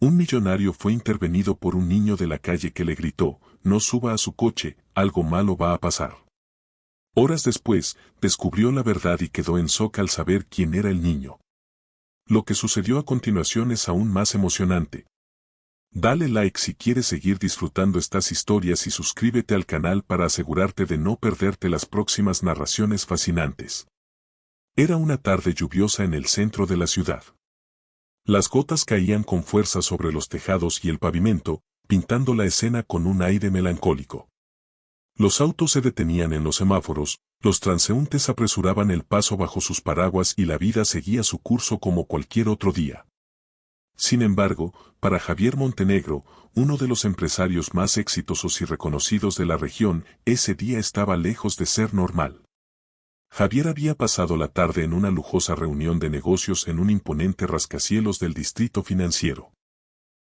Un millonario fue intervenido por un niño de la calle que le gritó, no suba a su coche, algo malo va a pasar. Horas después, descubrió la verdad y quedó en shock al saber quién era el niño. Lo que sucedió a continuación es aún más emocionante. Dale like si quieres seguir disfrutando estas historias y suscríbete al canal para asegurarte de no perderte las próximas narraciones fascinantes. Era una tarde lluviosa en el centro de la ciudad. Las gotas caían con fuerza sobre los tejados y el pavimento, pintando la escena con un aire melancólico. Los autos se detenían en los semáforos, los transeúntes apresuraban el paso bajo sus paraguas y la vida seguía su curso como cualquier otro día. Sin embargo, para Javier Montenegro, uno de los empresarios más exitosos y reconocidos de la región, ese día estaba lejos de ser normal. Javier había pasado la tarde en una lujosa reunión de negocios en un imponente rascacielos del distrito financiero.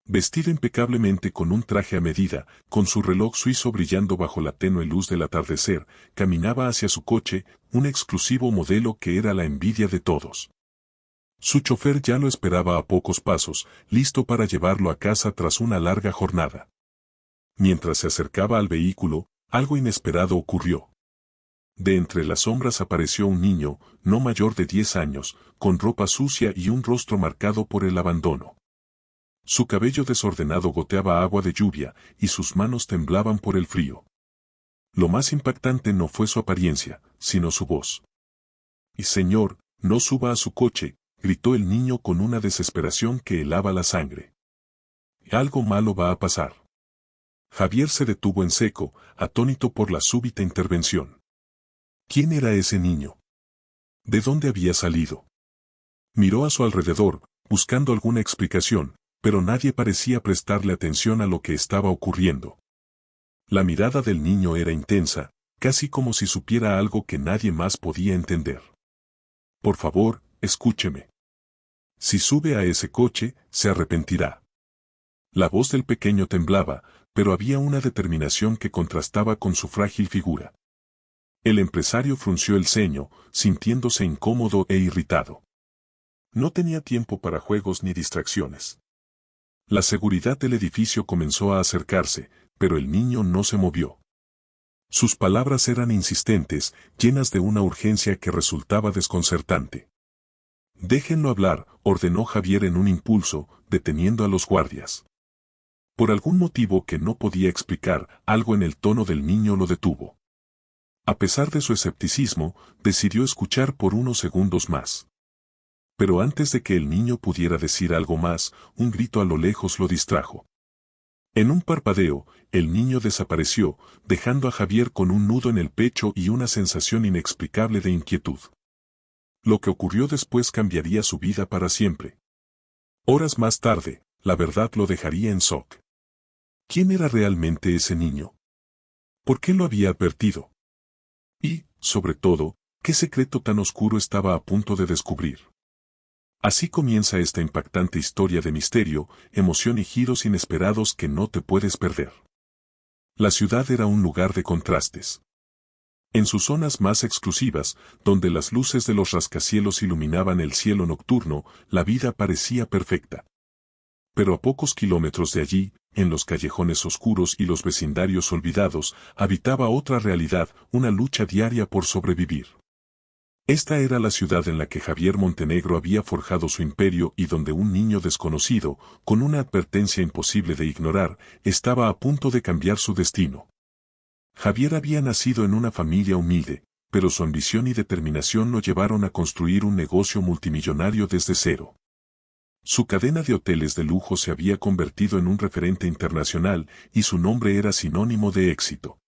Vestido impecablemente con un traje a medida, con su reloj suizo brillando bajo la tenue luz del atardecer, caminaba hacia su coche, un exclusivo modelo que era la envidia de todos. Su chofer ya lo esperaba a pocos pasos, listo para llevarlo a casa tras una larga jornada. Mientras se acercaba al vehículo, algo inesperado ocurrió. De entre las sombras apareció un niño, no mayor de 10 años, con ropa sucia y un rostro marcado por el abandono. Su cabello desordenado goteaba agua de lluvia, y sus manos temblaban por el frío. Lo más impactante no fue su apariencia, sino su voz. «Y señor, no suba a su coche», gritó el niño con una desesperación que helaba la sangre. «Algo malo va a pasar». Javier se detuvo en seco, atónito por la súbita intervención. ¿Quién era ese niño? ¿De dónde había salido? Miró a su alrededor, buscando alguna explicación, pero nadie parecía prestarle atención a lo que estaba ocurriendo. La mirada del niño era intensa, casi como si supiera algo que nadie más podía entender. «Por favor, escúcheme. Si sube a ese coche, se arrepentirá». La voz del pequeño temblaba, pero había una determinación que contrastaba con su frágil figura. El empresario frunció el ceño, sintiéndose incómodo e irritado. No tenía tiempo para juegos ni distracciones. La seguridad del edificio comenzó a acercarse, pero el niño no se movió. Sus palabras eran insistentes, llenas de una urgencia que resultaba desconcertante. «Déjenlo hablar», ordenó Javier en un impulso, deteniendo a los guardias. Por algún motivo que no podía explicar, algo en el tono del niño lo detuvo. A pesar de su escepticismo, decidió escuchar por unos segundos más. Pero antes de que el niño pudiera decir algo más, un grito a lo lejos lo distrajo. En un parpadeo, el niño desapareció, dejando a Javier con un nudo en el pecho y una sensación inexplicable de inquietud. Lo que ocurrió después cambiaría su vida para siempre. Horas más tarde, la verdad lo dejaría en shock. ¿Quién era realmente ese niño? ¿Por qué lo había advertido? Y, sobre todo, ¿qué secreto tan oscuro estaba a punto de descubrir? Así comienza esta impactante historia de misterio, emoción y giros inesperados que no te puedes perder. La ciudad era un lugar de contrastes. En sus zonas más exclusivas, donde las luces de los rascacielos iluminaban el cielo nocturno, la vida parecía perfecta. Pero a pocos kilómetros de allí, en los callejones oscuros y los vecindarios olvidados, habitaba otra realidad, una lucha diaria por sobrevivir. Esta era la ciudad en la que Javier Montenegro había forjado su imperio y donde un niño desconocido, con una advertencia imposible de ignorar, estaba a punto de cambiar su destino. Javier había nacido en una familia humilde, pero su ambición y determinación lo llevaron a construir un negocio multimillonario desde cero. Su cadena de hoteles de lujo se había convertido en un referente internacional y su nombre era sinónimo de éxito.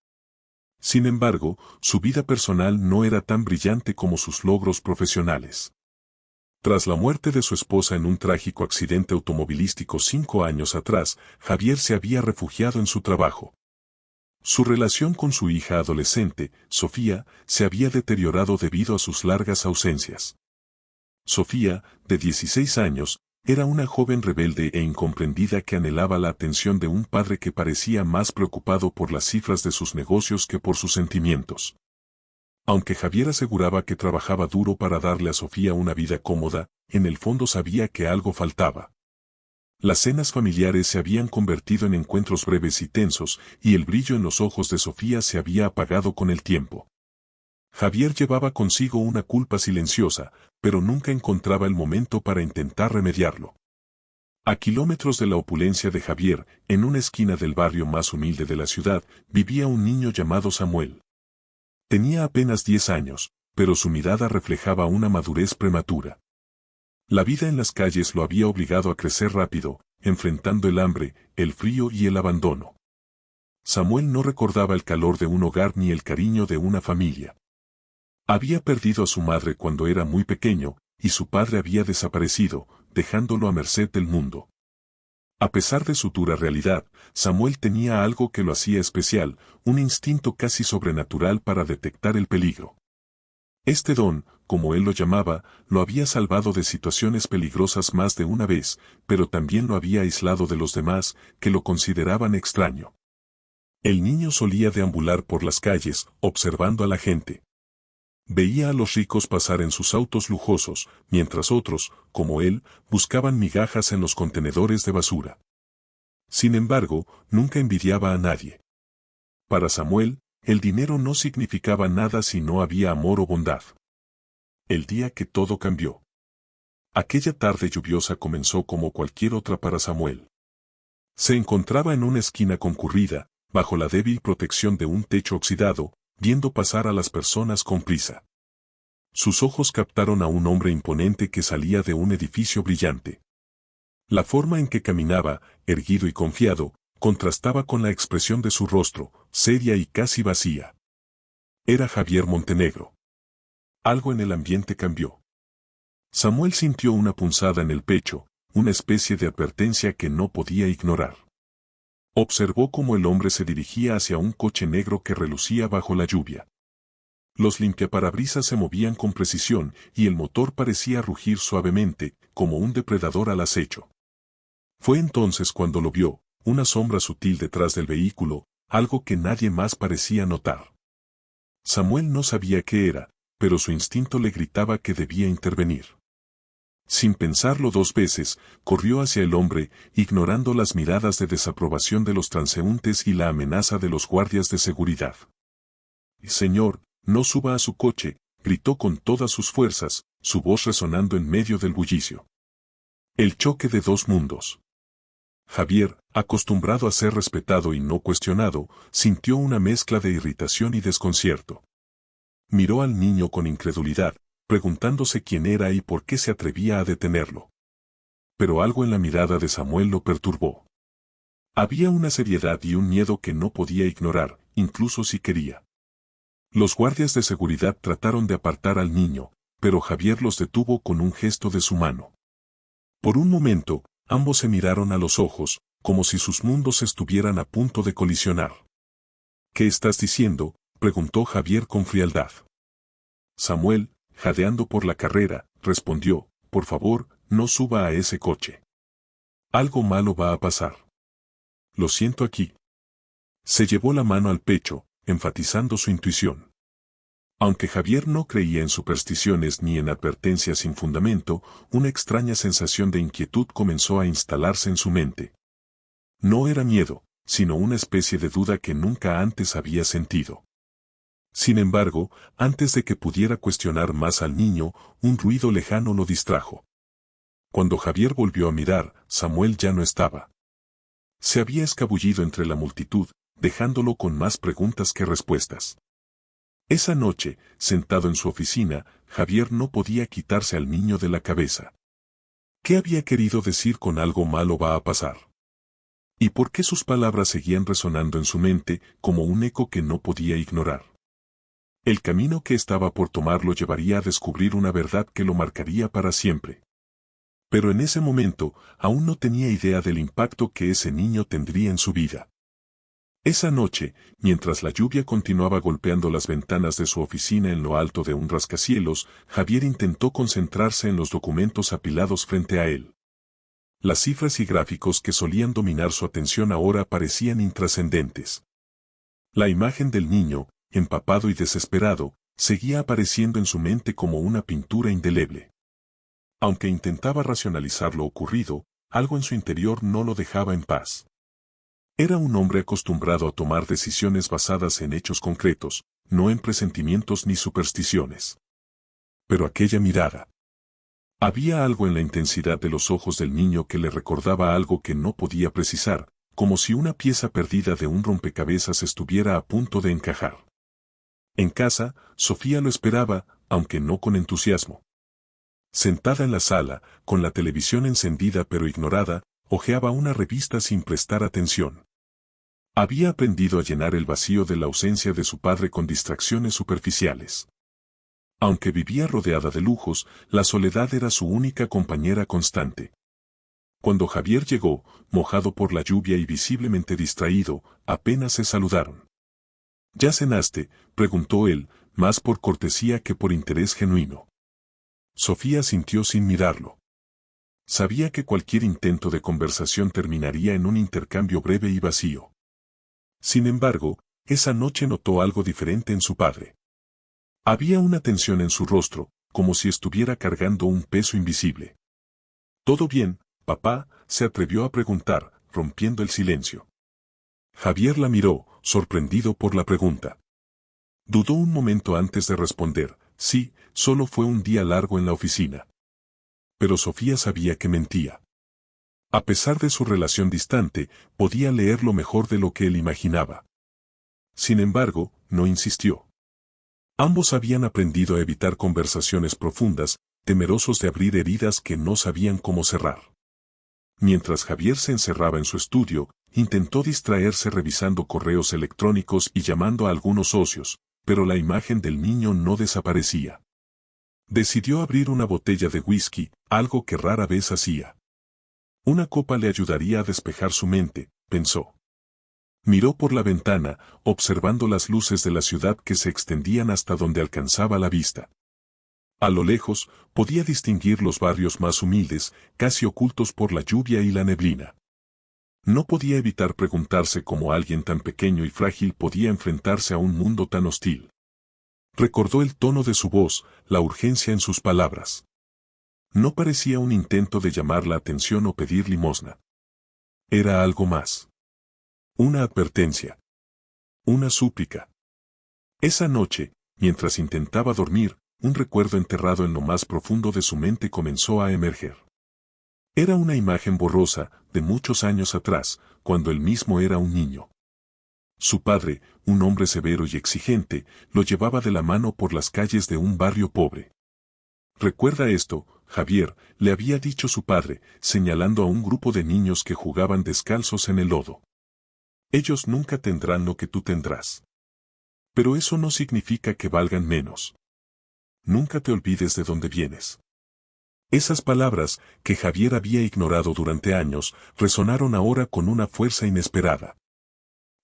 Sin embargo, su vida personal no era tan brillante como sus logros profesionales. Tras la muerte de su esposa en un trágico accidente automovilístico 5 años atrás, Javier se había refugiado en su trabajo. Su relación con su hija adolescente, Sofía, se había deteriorado debido a sus largas ausencias. Sofía, de 16 años, era una joven rebelde e incomprendida que anhelaba la atención de un padre que parecía más preocupado por las cifras de sus negocios que por sus sentimientos. Aunque Javier aseguraba que trabajaba duro para darle a Sofía una vida cómoda, en el fondo sabía que algo faltaba. Las cenas familiares se habían convertido en encuentros breves y tensos, y el brillo en los ojos de Sofía se había apagado con el tiempo. Javier llevaba consigo una culpa silenciosa, pero nunca encontraba el momento para intentar remediarlo. A kilómetros de la opulencia de Javier, en una esquina del barrio más humilde de la ciudad, vivía un niño llamado Samuel. Tenía apenas 10 años, pero su mirada reflejaba una madurez prematura. La vida en las calles lo había obligado a crecer rápido, enfrentando el hambre, el frío y el abandono. Samuel no recordaba el calor de un hogar ni el cariño de una familia. Había perdido a su madre cuando era muy pequeño, y su padre había desaparecido, dejándolo a merced del mundo. A pesar de su dura realidad, Samuel tenía algo que lo hacía especial, un instinto casi sobrenatural para detectar el peligro. Este don, como él lo llamaba, lo había salvado de situaciones peligrosas más de una vez, pero también lo había aislado de los demás, que lo consideraban extraño. El niño solía deambular por las calles, observando a la gente. Veía a los ricos pasar en sus autos lujosos, mientras otros, como él, buscaban migajas en los contenedores de basura. Sin embargo, nunca envidiaba a nadie. Para Samuel, el dinero no significaba nada si no había amor o bondad. El día que todo cambió. Aquella tarde lluviosa comenzó como cualquier otra para Samuel. Se encontraba en una esquina concurrida, bajo la débil protección de un techo oxidado, viendo pasar a las personas con prisa. Sus ojos captaron a un hombre imponente que salía de un edificio brillante. La forma en que caminaba, erguido y confiado, contrastaba con la expresión de su rostro, seria y casi vacía. Era Javier Montenegro. Algo en el ambiente cambió. Samuel sintió una punzada en el pecho, una especie de advertencia que no podía ignorar. Observó cómo el hombre se dirigía hacia un coche negro que relucía bajo la lluvia. Los limpiaparabrisas se movían con precisión y el motor parecía rugir suavemente, como un depredador al acecho. Fue entonces cuando lo vio, una sombra sutil detrás del vehículo, algo que nadie más parecía notar. Samuel no sabía qué era, pero su instinto le gritaba que debía intervenir. Sin pensarlo 2 veces, corrió hacia el hombre, ignorando las miradas de desaprobación de los transeúntes y la amenaza de los guardias de seguridad. «Señor, no suba a su coche», gritó con todas sus fuerzas, su voz resonando en medio del bullicio. El choque de 2 mundos. Javier, acostumbrado a ser respetado y no cuestionado, sintió una mezcla de irritación y desconcierto. Miró al niño con incredulidad, preguntándose quién era y por qué se atrevía a detenerlo. Pero algo en la mirada de Samuel lo perturbó. Había una seriedad y un miedo que no podía ignorar, incluso si quería. Los guardias de seguridad trataron de apartar al niño, pero Javier los detuvo con un gesto de su mano. Por un momento, ambos se miraron a los ojos, como si sus mundos estuvieran a punto de colisionar. «¿Qué estás diciendo?», preguntó Javier con frialdad. Samuel, jadeando por la carrera, respondió: «Por favor, no suba a ese coche. Algo malo va a pasar. Lo siento aquí». Se llevó la mano al pecho, enfatizando su intuición. Aunque Javier no creía en supersticiones ni en advertencias sin fundamento, una extraña sensación de inquietud comenzó a instalarse en su mente. No era miedo, sino una especie de duda que nunca antes había sentido. Sin embargo, antes de que pudiera cuestionar más al niño, un ruido lejano lo distrajo. Cuando Javier volvió a mirar, Samuel ya no estaba. Se había escabullido entre la multitud, dejándolo con más preguntas que respuestas. Esa noche, sentado en su oficina, Javier no podía quitarse al niño de la cabeza. ¿Qué había querido decir con algo malo va a pasar? ¿Y por qué sus palabras seguían resonando en su mente como un eco que no podía ignorar? El camino que estaba por tomar lo llevaría a descubrir una verdad que lo marcaría para siempre. Pero en ese momento, aún no tenía idea del impacto que ese niño tendría en su vida. Esa noche, mientras la lluvia continuaba golpeando las ventanas de su oficina en lo alto de un rascacielos, Javier intentó concentrarse en los documentos apilados frente a él. Las cifras y gráficos que solían dominar su atención ahora parecían intrascendentes. La imagen del niño, empapado y desesperado, seguía apareciendo en su mente como una pintura indeleble. Aunque intentaba racionalizar lo ocurrido, algo en su interior no lo dejaba en paz. Era un hombre acostumbrado a tomar decisiones basadas en hechos concretos, no en presentimientos ni supersticiones. Pero aquella mirada. Había algo en la intensidad de los ojos del niño que le recordaba algo que no podía precisar, como si una pieza perdida de un rompecabezas estuviera a punto de encajar. En casa, Sofía lo esperaba, aunque no con entusiasmo. Sentada en la sala, con la televisión encendida pero ignorada, hojeaba una revista sin prestar atención. Había aprendido a llenar el vacío de la ausencia de su padre con distracciones superficiales. Aunque vivía rodeada de lujos, la soledad era su única compañera constante. Cuando Javier llegó, mojado por la lluvia y visiblemente distraído, apenas se saludaron. ¿Ya cenaste?, preguntó él, más por cortesía que por interés genuino. Sofía sintió sin mirarlo. Sabía que cualquier intento de conversación terminaría en un intercambio breve y vacío. Sin embargo, esa noche notó algo diferente en su padre. Había una tensión en su rostro, como si estuviera cargando un peso invisible. ¿Todo bien, papá?, se atrevió a preguntar, rompiendo el silencio. Javier la miró, sorprendido por la pregunta. Dudó un momento antes de responder, sí, solo fue un día largo en la oficina. Pero Sofía sabía que mentía. A pesar de su relación distante, podía leerlo mejor de lo que él imaginaba. Sin embargo, no insistió. Ambos habían aprendido a evitar conversaciones profundas, temerosos de abrir heridas que no sabían cómo cerrar. Mientras Javier se encerraba en su estudio, intentó distraerse revisando correos electrónicos y llamando a algunos socios, pero la imagen del niño no desaparecía. Decidió abrir una botella de whisky, algo que rara vez hacía. Una copa le ayudaría a despejar su mente, pensó. Miró por la ventana, observando las luces de la ciudad que se extendían hasta donde alcanzaba la vista. A lo lejos, podía distinguir los barrios más humildes, casi ocultos por la lluvia y la neblina. No podía evitar preguntarse cómo alguien tan pequeño y frágil podía enfrentarse a un mundo tan hostil. Recordó el tono de su voz, la urgencia en sus palabras. No parecía un intento de llamar la atención o pedir limosna. Era algo más. Una advertencia. Una súplica. Esa noche, mientras intentaba dormir, un recuerdo enterrado en lo más profundo de su mente comenzó a emerger. Era una imagen borrosa, de muchos años atrás, cuando él mismo era un niño. Su padre, un hombre severo y exigente, lo llevaba de la mano por las calles de un barrio pobre. «Recuerda esto, Javier», le había dicho su padre, señalando a un grupo de niños que jugaban descalzos en el lodo. «Ellos nunca tendrán lo que tú tendrás. Pero eso no significa que valgan menos. Nunca te olvides de dónde vienes». Esas palabras, que Javier había ignorado durante años, resonaron ahora con una fuerza inesperada.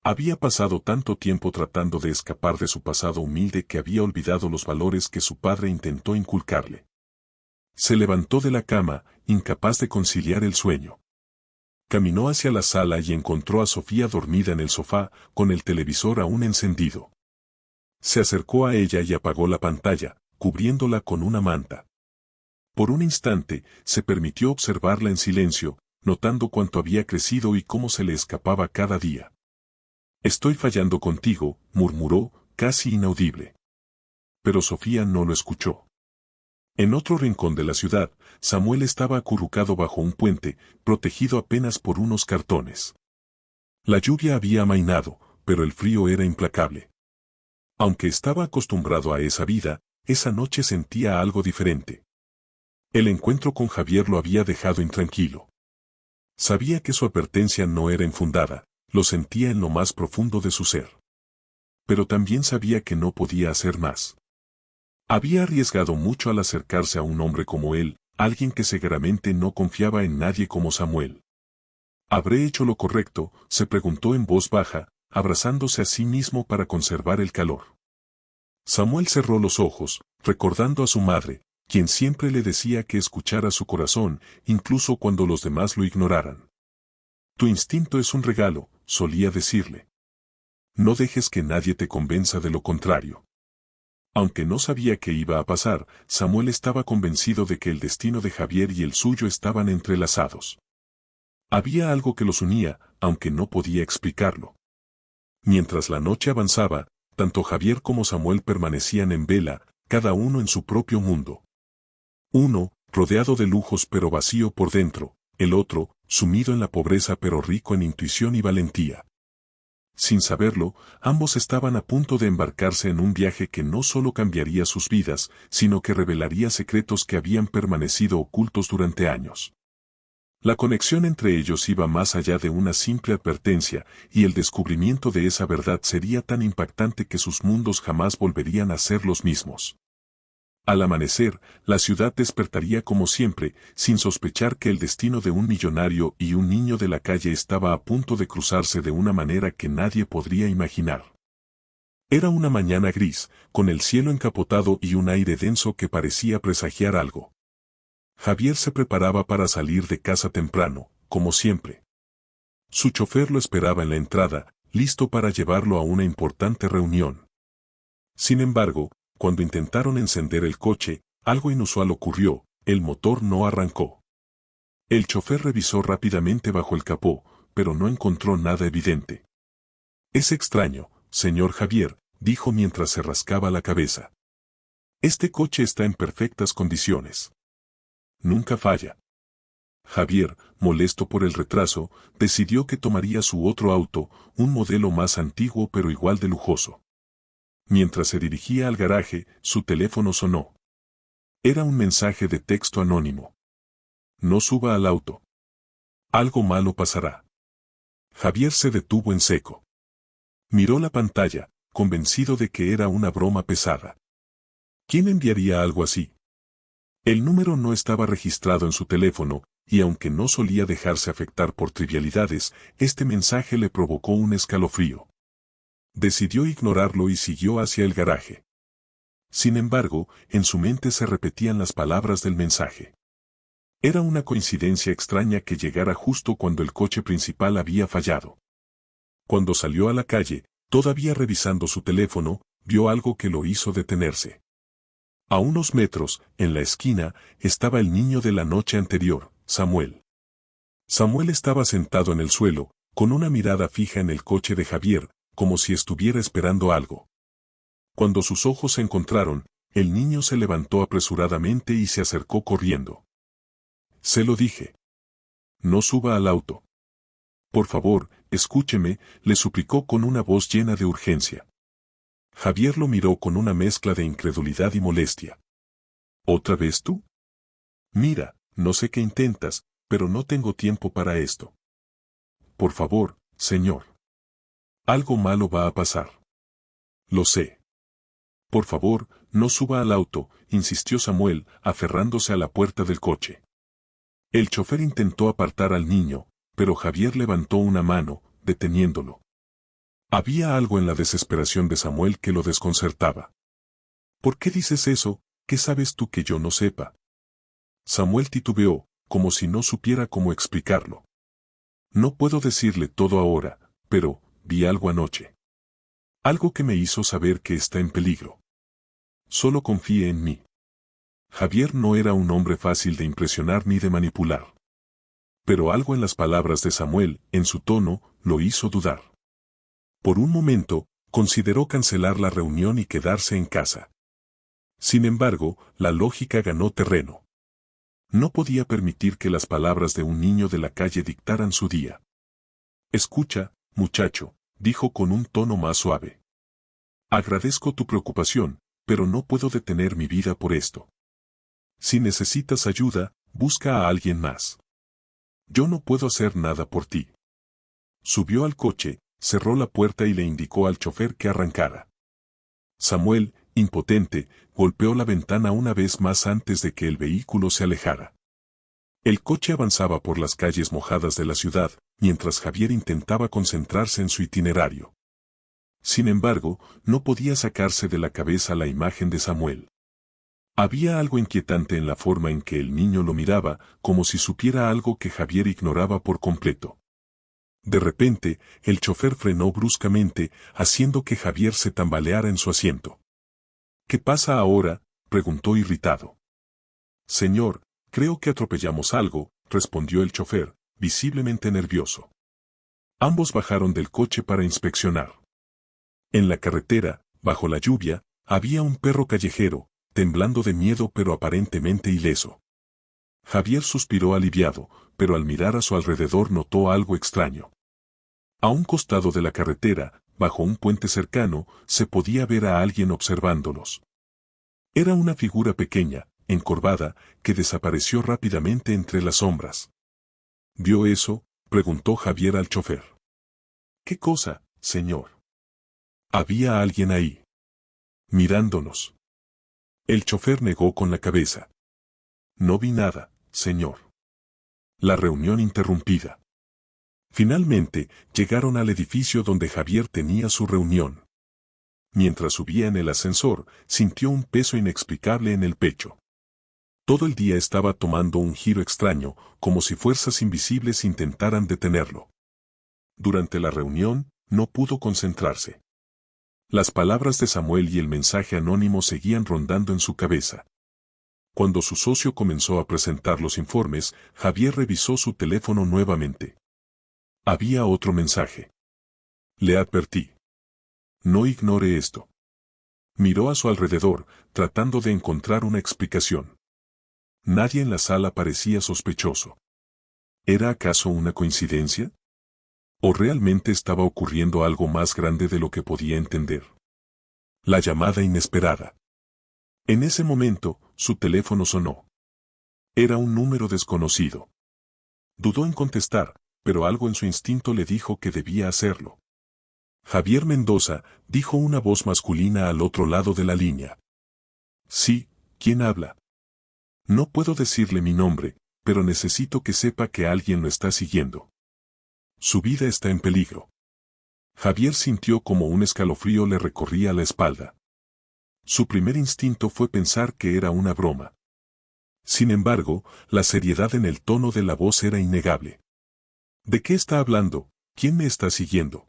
Había pasado tanto tiempo tratando de escapar de su pasado humilde que había olvidado los valores que su padre intentó inculcarle. Se levantó de la cama, incapaz de conciliar el sueño. Caminó hacia la sala y encontró a Sofía dormida en el sofá, con el televisor aún encendido. Se acercó a ella y apagó la pantalla, cubriéndola con una manta. Por un instante, se permitió observarla en silencio, notando cuánto había crecido y cómo se le escapaba cada día. «Estoy fallando contigo», murmuró, casi inaudible. Pero Sofía no lo escuchó. En otro rincón de la ciudad, Samuel estaba acurrucado bajo un puente, protegido apenas por unos cartones. La lluvia había amainado, pero el frío era implacable. Aunque estaba acostumbrado a esa vida, esa noche sentía algo diferente. El encuentro con Javier lo había dejado intranquilo. Sabía que su advertencia no era infundada, lo sentía en lo más profundo de su ser. Pero también sabía que no podía hacer más. Había arriesgado mucho al acercarse a un hombre como él, alguien que seguramente no confiaba en nadie como Samuel. ¿Habré hecho lo correcto?, se preguntó en voz baja, abrazándose a sí mismo para conservar el calor. Samuel cerró los ojos, recordando a su madre, quien siempre le decía que escuchara su corazón, incluso cuando los demás lo ignoraran. «Tu instinto es un regalo», solía decirle. «No dejes que nadie te convenza de lo contrario». Aunque no sabía qué iba a pasar, Samuel estaba convencido de que el destino de Javier y el suyo estaban entrelazados. Había algo que los unía, aunque no podía explicarlo. Mientras la noche avanzaba, tanto Javier como Samuel permanecían en vela, cada uno en su propio mundo. Uno, rodeado de lujos pero vacío por dentro, el otro, sumido en la pobreza pero rico en intuición y valentía. Sin saberlo, ambos estaban a punto de embarcarse en un viaje que no solo cambiaría sus vidas, sino que revelaría secretos que habían permanecido ocultos durante años. La conexión entre ellos iba más allá de una simple advertencia, y el descubrimiento de esa verdad sería tan impactante que sus mundos jamás volverían a ser los mismos. Al amanecer, la ciudad despertaría como siempre, sin sospechar que el destino de un millonario y un niño de la calle estaba a punto de cruzarse de una manera que nadie podría imaginar. Era una mañana gris, con el cielo encapotado y un aire denso que parecía presagiar algo. Javier se preparaba para salir de casa temprano, como siempre. Su chofer lo esperaba en la entrada, listo para llevarlo a una importante reunión. Sin embargo, cuando intentaron encender el coche, algo inusual ocurrió, el motor no arrancó. El chofer revisó rápidamente bajo el capó, pero no encontró nada evidente. Es extraño, señor Javier, dijo mientras se rascaba la cabeza. Este coche está en perfectas condiciones. Nunca falla. Javier, molesto por el retraso, decidió que tomaría su otro auto, un modelo más antiguo pero igual de lujoso. Mientras se dirigía al garaje, su teléfono sonó. Era un mensaje de texto anónimo. No suba al auto. Algo malo pasará. Javier se detuvo en seco. Miró la pantalla, convencido de que era una broma pesada. ¿Quién enviaría algo así? El número no estaba registrado en su teléfono, y aunque no solía dejarse afectar por trivialidades, este mensaje le provocó un escalofrío. Decidió ignorarlo y siguió hacia el garaje. Sin embargo, en su mente se repetían las palabras del mensaje. Era una coincidencia extraña que llegara justo cuando el coche principal había fallado. Cuando salió a la calle, todavía revisando su teléfono, vio algo que lo hizo detenerse. A unos metros, en la esquina, estaba el niño de la noche anterior, Samuel. Samuel estaba sentado en el suelo, con una mirada fija en el coche de Javier, como si estuviera esperando algo. Cuando sus ojos se encontraron, el niño se levantó apresuradamente y se acercó corriendo. Se lo dije. No suba al auto. Por favor, escúcheme, le suplicó con una voz llena de urgencia. Javier lo miró con una mezcla de incredulidad y molestia. ¿Otra vez tú? Mira, no sé qué intentas, pero no tengo tiempo para esto. Por favor, señor. Algo malo va a pasar. Lo sé. Por favor, no suba al auto, insistió Samuel, aferrándose a la puerta del coche. El chofer intentó apartar al niño, pero Javier levantó una mano, deteniéndolo. Había algo en la desesperación de Samuel que lo desconcertaba. ¿Por qué dices eso? ¿Qué sabes tú que yo no sepa? Samuel titubeó, como si no supiera cómo explicarlo. No puedo decirle todo ahora, pero vi algo anoche. Algo que me hizo saber que está en peligro. Solo confíe en mí. Javier no era un hombre fácil de impresionar ni de manipular. Pero algo en las palabras de Samuel, en su tono, lo hizo dudar. Por un momento, consideró cancelar la reunión y quedarse en casa. Sin embargo, la lógica ganó terreno. No podía permitir que las palabras de un niño de la calle dictaran su día. Escucha, muchacho, dijo con un tono más suave. Agradezco tu preocupación, pero no puedo detener mi vida por esto. Si necesitas ayuda, busca a alguien más. Yo no puedo hacer nada por ti. Subió al coche, cerró la puerta y le indicó al chofer que arrancara. Samuel, impotente, golpeó la ventana una vez más antes de que el vehículo se alejara. El coche avanzaba por las calles mojadas de la ciudad, mientras Javier intentaba concentrarse en su itinerario. Sin embargo, no podía sacarse de la cabeza la imagen de Samuel. Había algo inquietante en la forma en que el niño lo miraba, como si supiera algo que Javier ignoraba por completo. De repente, el chofer frenó bruscamente, haciendo que Javier se tambaleara en su asiento. ¿Qué pasa ahora?, preguntó irritado. Señor, creo que atropellamos algo, respondió el chofer, visiblemente nervioso. Ambos bajaron del coche para inspeccionar. En la carretera, bajo la lluvia, había un perro callejero, temblando de miedo pero aparentemente ileso. Javier suspiró aliviado, pero al mirar a su alrededor notó algo extraño. A un costado de la carretera, bajo un puente cercano, se podía ver a alguien observándolos. Era una figura pequeña, encorvada, que desapareció rápidamente entre las sombras. ¿Vio eso?, preguntó Javier al chofer. ¿Qué cosa, señor? Había alguien ahí. Mirándonos. El chofer negó con la cabeza. No vi nada, señor. La reunión interrumpida. Finalmente, llegaron al edificio donde Javier tenía su reunión. Mientras subía en el ascensor, sintió un peso inexplicable en el pecho. Todo el día estaba tomando un giro extraño, como si fuerzas invisibles intentaran detenerlo. Durante la reunión, no pudo concentrarse. Las palabras de Samuel y el mensaje anónimo seguían rondando en su cabeza. Cuando su socio comenzó a presentar los informes, Javier revisó su teléfono nuevamente. Había otro mensaje. Le advertí. No ignore esto. Miró a su alrededor, tratando de encontrar una explicación. Nadie en la sala parecía sospechoso. ¿Era acaso una coincidencia? ¿O realmente estaba ocurriendo algo más grande de lo que podía entender? La llamada inesperada. En ese momento, su teléfono sonó. Era un número desconocido. Dudó en contestar, pero algo en su instinto le dijo que debía hacerlo. Javier Mendoza, dijo una voz masculina al otro lado de la línea. Sí, ¿quién habla? No puedo decirle mi nombre, pero necesito que sepa que alguien lo está siguiendo. Su vida está en peligro. Javier sintió como un escalofrío le recorría la espalda. Su primer instinto fue pensar que era una broma. Sin embargo, la seriedad en el tono de la voz era innegable. ¿De qué está hablando? ¿Quién me está siguiendo?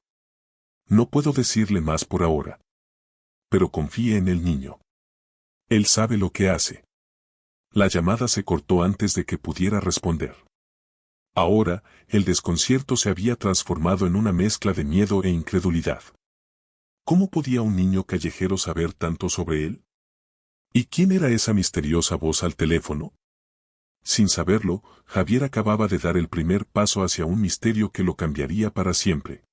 No puedo decirle más por ahora. Pero confíe en el niño. Él sabe lo que hace. La llamada se cortó antes de que pudiera responder. Ahora, el desconcierto se había transformado en una mezcla de miedo e incredulidad. ¿Cómo podía un niño callejero saber tanto sobre él? ¿Y quién era esa misteriosa voz al teléfono? Sin saberlo, Javier acababa de dar el primer paso hacia un misterio que lo cambiaría para siempre.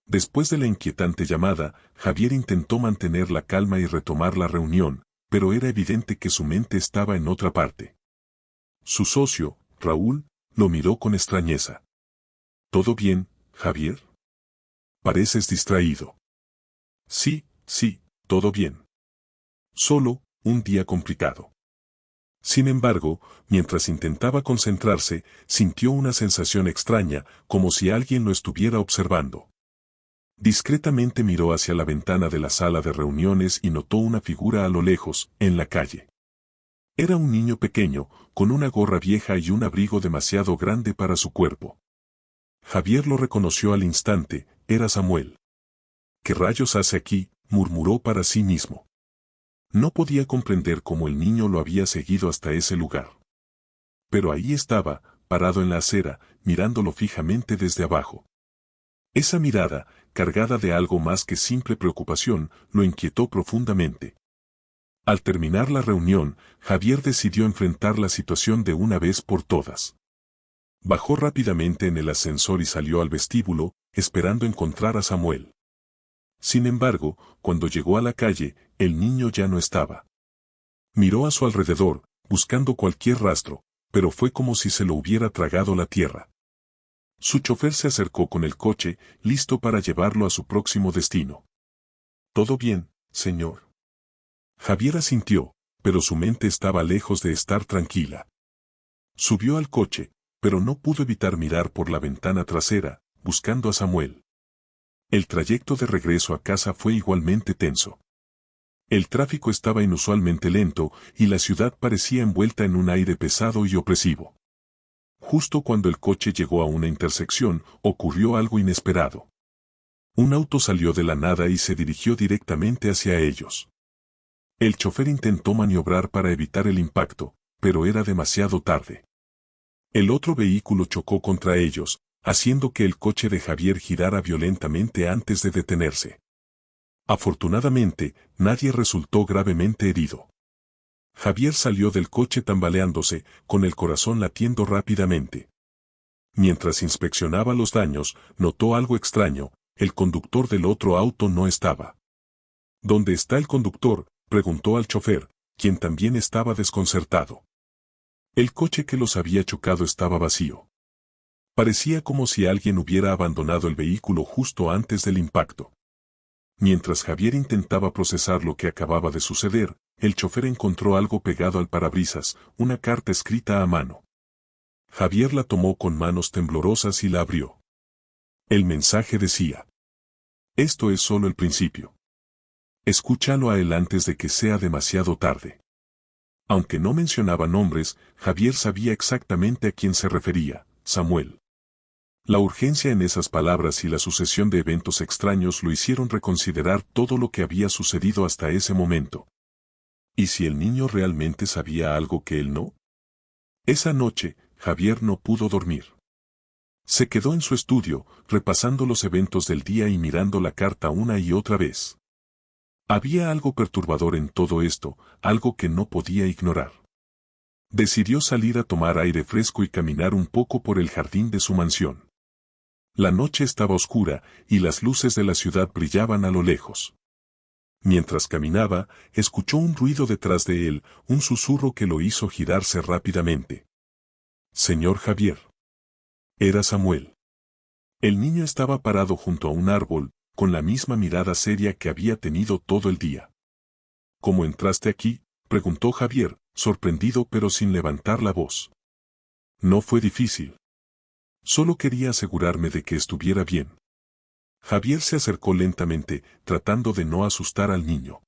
Después de la inquietante llamada, Javier intentó mantener la calma y retomar la reunión, pero era evidente que su mente estaba en otra parte. Su socio, Raúl, lo miró con extrañeza. ¿Todo bien, Javier? Pareces distraído. Sí, todo bien. Solo, un día complicado. Sin embargo, mientras intentaba concentrarse, sintió una sensación extraña, como si alguien lo estuviera observando. Discretamente miró hacia la ventana de la sala de reuniones y notó una figura a lo lejos, en la calle. Era un niño pequeño, con una gorra vieja y un abrigo demasiado grande para su cuerpo. Javier lo reconoció al instante, era Samuel. ¿Qué rayos hace aquí?, murmuró para sí mismo. No podía comprender cómo el niño lo había seguido hasta ese lugar. Pero ahí estaba, parado en la acera, mirándolo fijamente desde abajo. Esa mirada, cargada de algo más que simple preocupación, lo inquietó profundamente. Al terminar la reunión, Javier decidió enfrentar la situación de una vez por todas. Bajó rápidamente en el ascensor y salió al vestíbulo, esperando encontrar a Samuel. Sin embargo, cuando llegó a la calle, el niño ya no estaba. Miró a su alrededor, buscando cualquier rastro, pero fue como si se lo hubiera tragado la tierra. Su chofer se acercó con el coche, listo para llevarlo a su próximo destino. ¿Todo bien, señor? Javier asintió, pero su mente estaba lejos de estar tranquila. Subió al coche, pero no pudo evitar mirar por la ventana trasera, buscando a Samuel. El trayecto de regreso a casa fue igualmente tenso. El tráfico estaba inusualmente lento y la ciudad parecía envuelta en un aire pesado y opresivo. Justo cuando el coche llegó a una intersección, ocurrió algo inesperado. Un auto salió de la nada y se dirigió directamente hacia ellos. El chofer intentó maniobrar para evitar el impacto, pero era demasiado tarde. El otro vehículo chocó contra ellos, haciendo que el coche de Javier girara violentamente antes de detenerse. Afortunadamente, nadie resultó gravemente herido. Javier salió del coche tambaleándose, con el corazón latiendo rápidamente. Mientras inspeccionaba los daños, notó algo extraño: el conductor del otro auto no estaba. ¿Dónde está el conductor?, preguntó al chofer, quien también estaba desconcertado. El coche que los había chocado estaba vacío. Parecía como si alguien hubiera abandonado el vehículo justo antes del impacto. Mientras Javier intentaba procesar lo que acababa de suceder, el chofer encontró algo pegado al parabrisas, una carta escrita a mano. Javier la tomó con manos temblorosas y la abrió. El mensaje decía: esto es solo el principio. Escúchalo a él antes de que sea demasiado tarde. Aunque no mencionaba nombres, Javier sabía exactamente a quién se refería: Samuel. La urgencia en esas palabras y la sucesión de eventos extraños lo hicieron reconsiderar todo lo que había sucedido hasta ese momento. ¿Y si el niño realmente sabía algo que él no? Esa noche, Javier no pudo dormir. Se quedó en su estudio, repasando los eventos del día y mirando la carta una y otra vez. Había algo perturbador en todo esto, algo que no podía ignorar. Decidió salir a tomar aire fresco y caminar un poco por el jardín de su mansión. La noche estaba oscura, y las luces de la ciudad brillaban a lo lejos. Mientras caminaba, escuchó un ruido detrás de él, un susurro que lo hizo girarse rápidamente. Señor Javier. Era Samuel. El niño estaba parado junto a un árbol, con la misma mirada seria que había tenido todo el día. ¿Cómo entraste aquí?, preguntó Javier, sorprendido pero sin levantar la voz. No fue difícil. Solo quería asegurarme de que estuviera bien. Javier se acercó lentamente, tratando de no asustar al niño.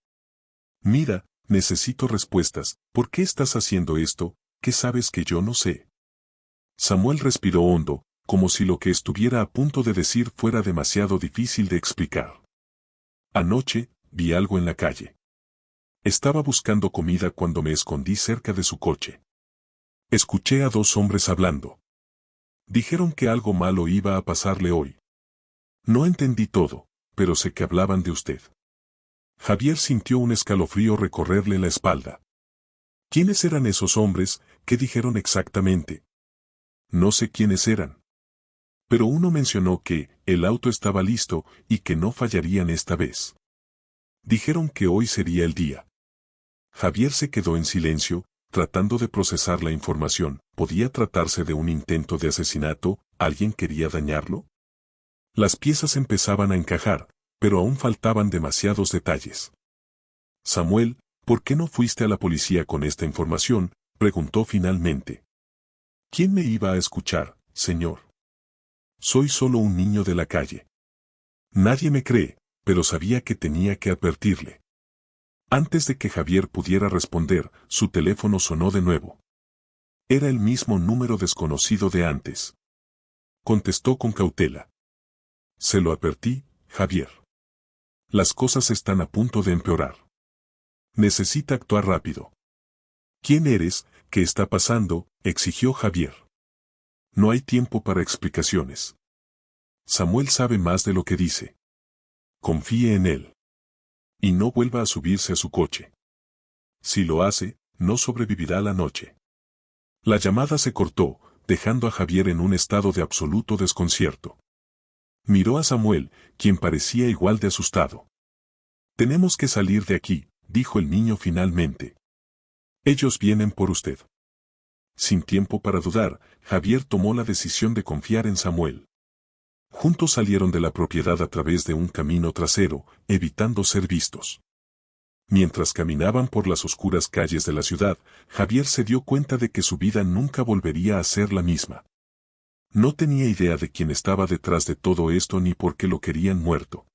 Mira, necesito respuestas. ¿Por qué estás haciendo esto? ¿Qué sabes que yo no sé? Samuel respiró hondo, como si lo que estuviera a punto de decir fuera demasiado difícil de explicar. Anoche, vi algo en la calle. Estaba buscando comida cuando me escondí cerca de su coche. Escuché a dos hombres hablando. Dijeron que algo malo iba a pasarle hoy. No entendí todo, pero sé que hablaban de usted. Javier sintió un escalofrío recorrerle la espalda. ¿Quiénes eran esos hombres? ¿Qué dijeron exactamente? No sé quiénes eran. Pero uno mencionó que el auto estaba listo y que no fallarían esta vez. Dijeron que hoy sería el día. Javier se quedó en silencio, tratando de procesar la información. ¿Podía tratarse de un intento de asesinato? ¿Alguien quería dañarlo? Las piezas empezaban a encajar, pero aún faltaban demasiados detalles. Samuel, ¿por qué no fuiste a la policía con esta información?, preguntó finalmente. ¿Quién me iba a escuchar, señor? Soy solo un niño de la calle. Nadie me cree, pero sabía que tenía que advertirle. Antes de que Javier pudiera responder, su teléfono sonó de nuevo. Era el mismo número desconocido de antes. Contestó con cautela. Se lo advertí, Javier. Las cosas están a punto de empeorar. Necesita actuar rápido. ¿Quién eres? ¿Qué está pasando?, exigió Javier. No hay tiempo para explicaciones. Samuel sabe más de lo que dice. Confíe en él. Y no vuelva a subirse a su coche. Si lo hace, no sobrevivirá la noche. La llamada se cortó, dejando a Javier en un estado de absoluto desconcierto. Miró a Samuel, quien parecía igual de asustado. Tenemos que salir de aquí, dijo el niño finalmente. Ellos vienen por usted. Sin tiempo para dudar, Javier tomó la decisión de confiar en Samuel. Juntos salieron de la propiedad a través de un camino trasero, evitando ser vistos. Mientras caminaban por las oscuras calles de la ciudad, Javier se dio cuenta de que su vida nunca volvería a ser la misma. No tenía idea de quién estaba detrás de todo esto ni por qué lo querían muerto.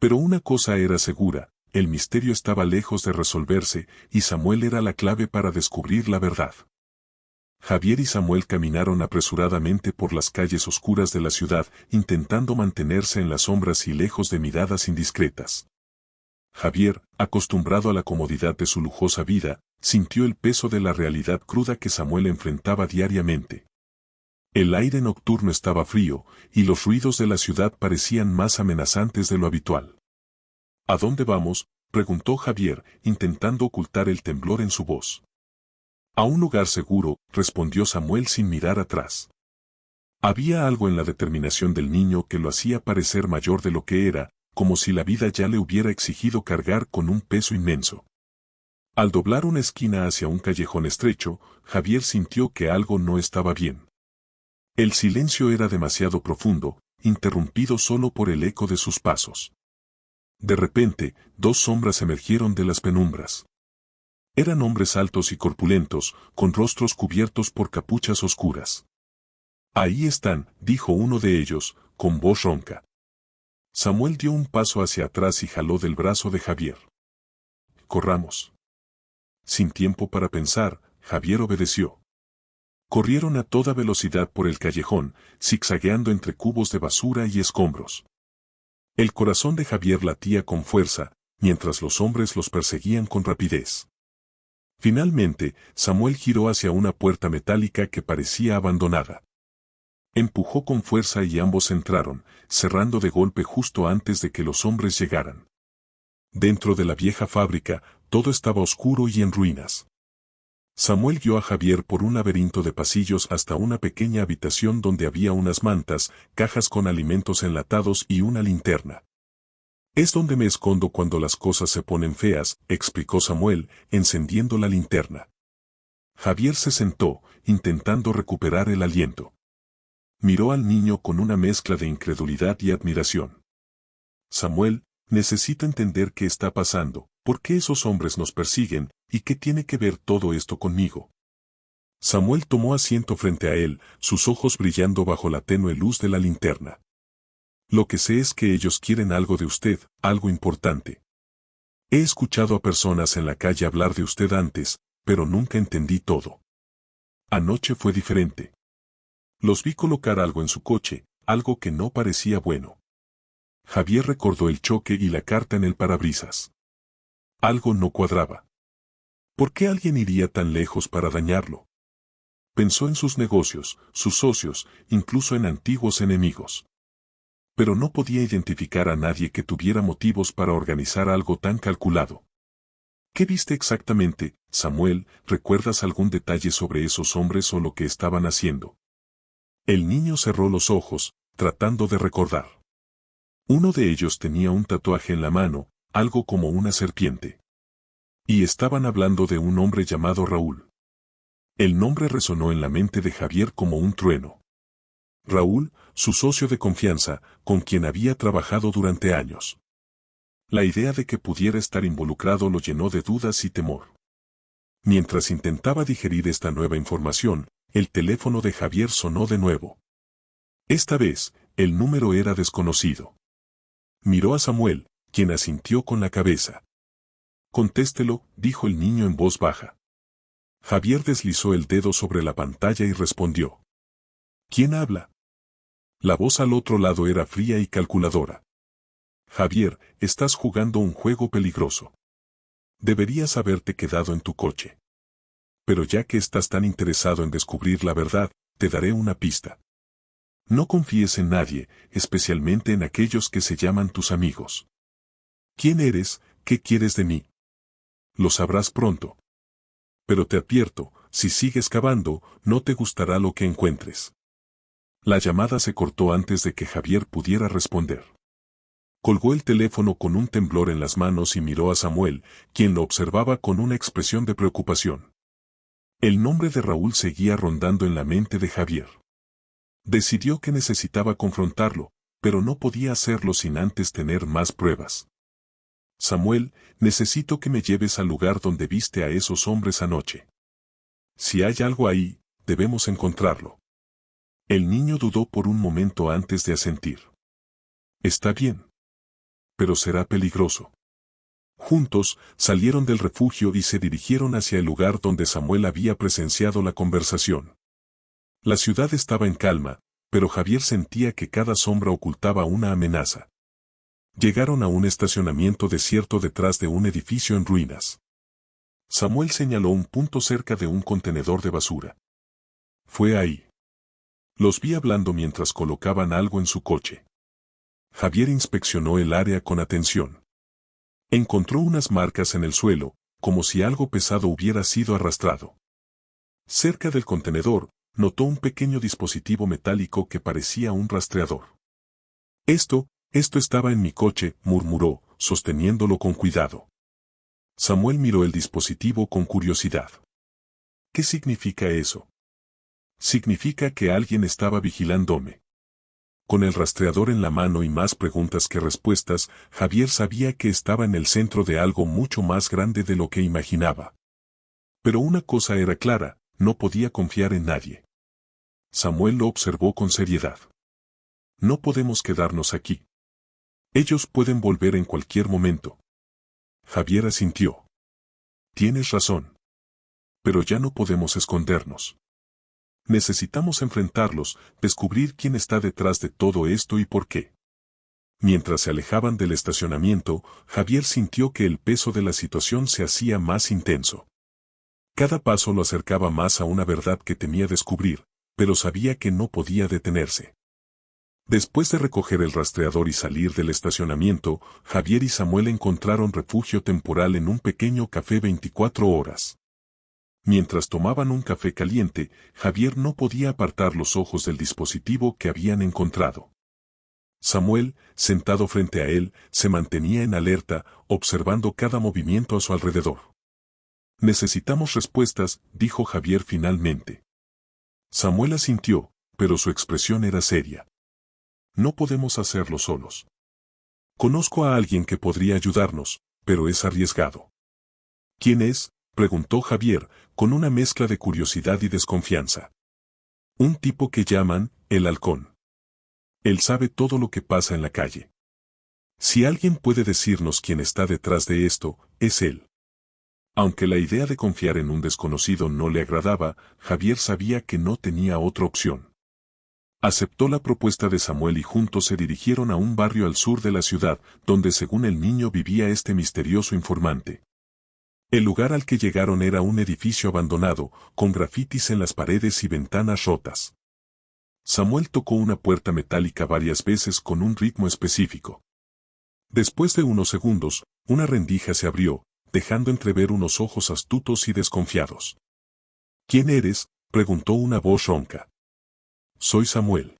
Pero una cosa era segura: el misterio estaba lejos de resolverse, y Samuel era la clave para descubrir la verdad. Javier y Samuel caminaron apresuradamente por las calles oscuras de la ciudad, intentando mantenerse en las sombras y lejos de miradas indiscretas. Javier, acostumbrado a la comodidad de su lujosa vida, sintió el peso de la realidad cruda que Samuel enfrentaba diariamente. El aire nocturno estaba frío, y los ruidos de la ciudad parecían más amenazantes de lo habitual. ¿A dónde vamos?, preguntó Javier, intentando ocultar el temblor en su voz. A un lugar seguro, respondió Samuel sin mirar atrás. Había algo en la determinación del niño que lo hacía parecer mayor de lo que era, como si la vida ya le hubiera exigido cargar con un peso inmenso. Al doblar una esquina hacia un callejón estrecho, Javier sintió que algo no estaba bien. El silencio era demasiado profundo, interrumpido solo por el eco de sus pasos. De repente, dos sombras emergieron de las penumbras. Eran hombres altos y corpulentos, con rostros cubiertos por capuchas oscuras. Ahí están, dijo uno de ellos, con voz ronca. Samuel dio un paso hacia atrás y jaló del brazo de Javier. «Corramos». Sin tiempo para pensar, Javier obedeció. Corrieron a toda velocidad por el callejón, zigzagueando entre cubos de basura y escombros. El corazón de Javier latía con fuerza, mientras los hombres los perseguían con rapidez. Finalmente, Samuel giró hacia una puerta metálica que parecía abandonada. Empujó con fuerza y ambos entraron, cerrando de golpe justo antes de que los hombres llegaran. Dentro de la vieja fábrica, todo estaba oscuro y en ruinas. Samuel guió a Javier por un laberinto de pasillos hasta una pequeña habitación donde había unas mantas, cajas con alimentos enlatados y una linterna. «Es donde me escondo cuando las cosas se ponen feas», explicó Samuel, encendiendo la linterna. Javier se sentó, intentando recuperar el aliento. Miró al niño con una mezcla de incredulidad y admiración. «Samuel, necesito entender qué está pasando, por qué esos hombres nos persiguen, y qué tiene que ver todo esto conmigo». Samuel tomó asiento frente a él, sus ojos brillando bajo la tenue luz de la linterna. «Lo que sé es que ellos quieren algo de usted, algo importante. He escuchado a personas en la calle hablar de usted antes, pero nunca entendí todo. Anoche fue diferente. Los vi colocar algo en su coche, algo que no parecía bueno». Javier recordó el choque y la carta en el parabrisas. Algo no cuadraba. ¿Por qué alguien iría tan lejos para dañarlo? Pensó en sus negocios, sus socios, incluso en antiguos enemigos. Pero no podía identificar a nadie que tuviera motivos para organizar algo tan calculado. ¿Qué viste exactamente, Samuel? ¿Recuerdas algún detalle sobre esos hombres o lo que estaban haciendo? El niño cerró los ojos, tratando de recordar. Uno de ellos tenía un tatuaje en la mano, algo como una serpiente. Y estaban hablando de un hombre llamado Raúl. El nombre resonó en la mente de Javier como un trueno. Raúl, su socio de confianza, con quien había trabajado durante años. La idea de que pudiera estar involucrado lo llenó de dudas y temor. Mientras intentaba digerir esta nueva información, el teléfono de Javier sonó de nuevo. Esta vez, el número era desconocido. Miró a Samuel, quien asintió con la cabeza. «Contéstelo», dijo el niño en voz baja. Javier deslizó el dedo sobre la pantalla y respondió. «¿Quién habla?». La voz al otro lado era fría y calculadora. «Javier, estás jugando un juego peligroso. Deberías haberte quedado en tu coche. Pero ya que estás tan interesado en descubrir la verdad, te daré una pista. No confíes en nadie, especialmente en aquellos que se llaman tus amigos. ¿Quién eres? ¿Qué quieres de mí? Lo sabrás pronto. Pero te advierto, si sigues cavando, no te gustará lo que encuentres». La llamada se cortó antes de que Javier pudiera responder. Colgó el teléfono con un temblor en las manos y miró a Samuel, quien lo observaba con una expresión de preocupación. El nombre de Raúl seguía rondando en la mente de Javier. Decidió que necesitaba confrontarlo, pero no podía hacerlo sin antes tener más pruebas. «Samuel, necesito que me lleves al lugar donde viste a esos hombres anoche. Si hay algo ahí, debemos encontrarlo». El niño dudó por un momento antes de asentir. «Está bien. Pero será peligroso». Juntos, salieron del refugio y se dirigieron hacia el lugar donde Samuel había presenciado la conversación. La ciudad estaba en calma, pero Javier sentía que cada sombra ocultaba una amenaza. Llegaron a un estacionamiento desierto detrás de un edificio en ruinas. Samuel señaló un punto cerca de un contenedor de basura. «Fue ahí». Los vi hablando mientras colocaban algo en su coche. Javier inspeccionó el área con atención. Encontró unas marcas en el suelo, como si algo pesado hubiera sido arrastrado. Cerca del contenedor, notó un pequeño dispositivo metálico que parecía un rastreador. Esto estaba en mi coche, murmuró, sosteniéndolo con cuidado. Samuel miró el dispositivo con curiosidad. ¿Qué significa eso? Significa que alguien estaba vigilándome. Con el rastreador en la mano y más preguntas que respuestas, Javier sabía que estaba en el centro de algo mucho más grande de lo que imaginaba. Pero una cosa era clara, no podía confiar en nadie. Samuel lo observó con seriedad. No podemos quedarnos aquí. Ellos pueden volver en cualquier momento. Javier asintió. Tienes razón. Pero ya no podemos escondernos. Necesitamos enfrentarlos, descubrir quién está detrás de todo esto y por qué. Mientras se alejaban del estacionamiento, Javier sintió que el peso de la situación se hacía más intenso. Cada paso lo acercaba más a una verdad que temía descubrir, pero sabía que no podía detenerse. Después de recoger el rastreador y salir del estacionamiento, Javier y Samuel encontraron refugio temporal en un pequeño café 24 horas. Mientras tomaban un café caliente, Javier no podía apartar los ojos del dispositivo que habían encontrado. Samuel, sentado frente a él, se mantenía en alerta, observando cada movimiento a su alrededor. Necesitamos respuestas, dijo Javier finalmente. Samuel asintió, pero su expresión era seria. No podemos hacerlo solos. Conozco a alguien que podría ayudarnos, pero es arriesgado. ¿Quién es?, preguntó Javier, con una mezcla de curiosidad y desconfianza. Un tipo que llaman el Halcón. Él sabe todo lo que pasa en la calle. Si alguien puede decirnos quién está detrás de esto, es él. Aunque la idea de confiar en un desconocido no le agradaba, Javier sabía que no tenía otra opción. Aceptó la propuesta de Samuel y juntos se dirigieron a un barrio al sur de la ciudad, donde según el niño vivía este misterioso informante. El lugar al que llegaron era un edificio abandonado, con grafitis en las paredes y ventanas rotas. Samuel tocó una puerta metálica varias veces con un ritmo específico. Después de unos segundos, una rendija se abrió, dejando entrever unos ojos astutos y desconfiados. ¿Quién eres?, preguntó una voz ronca. Soy Samuel.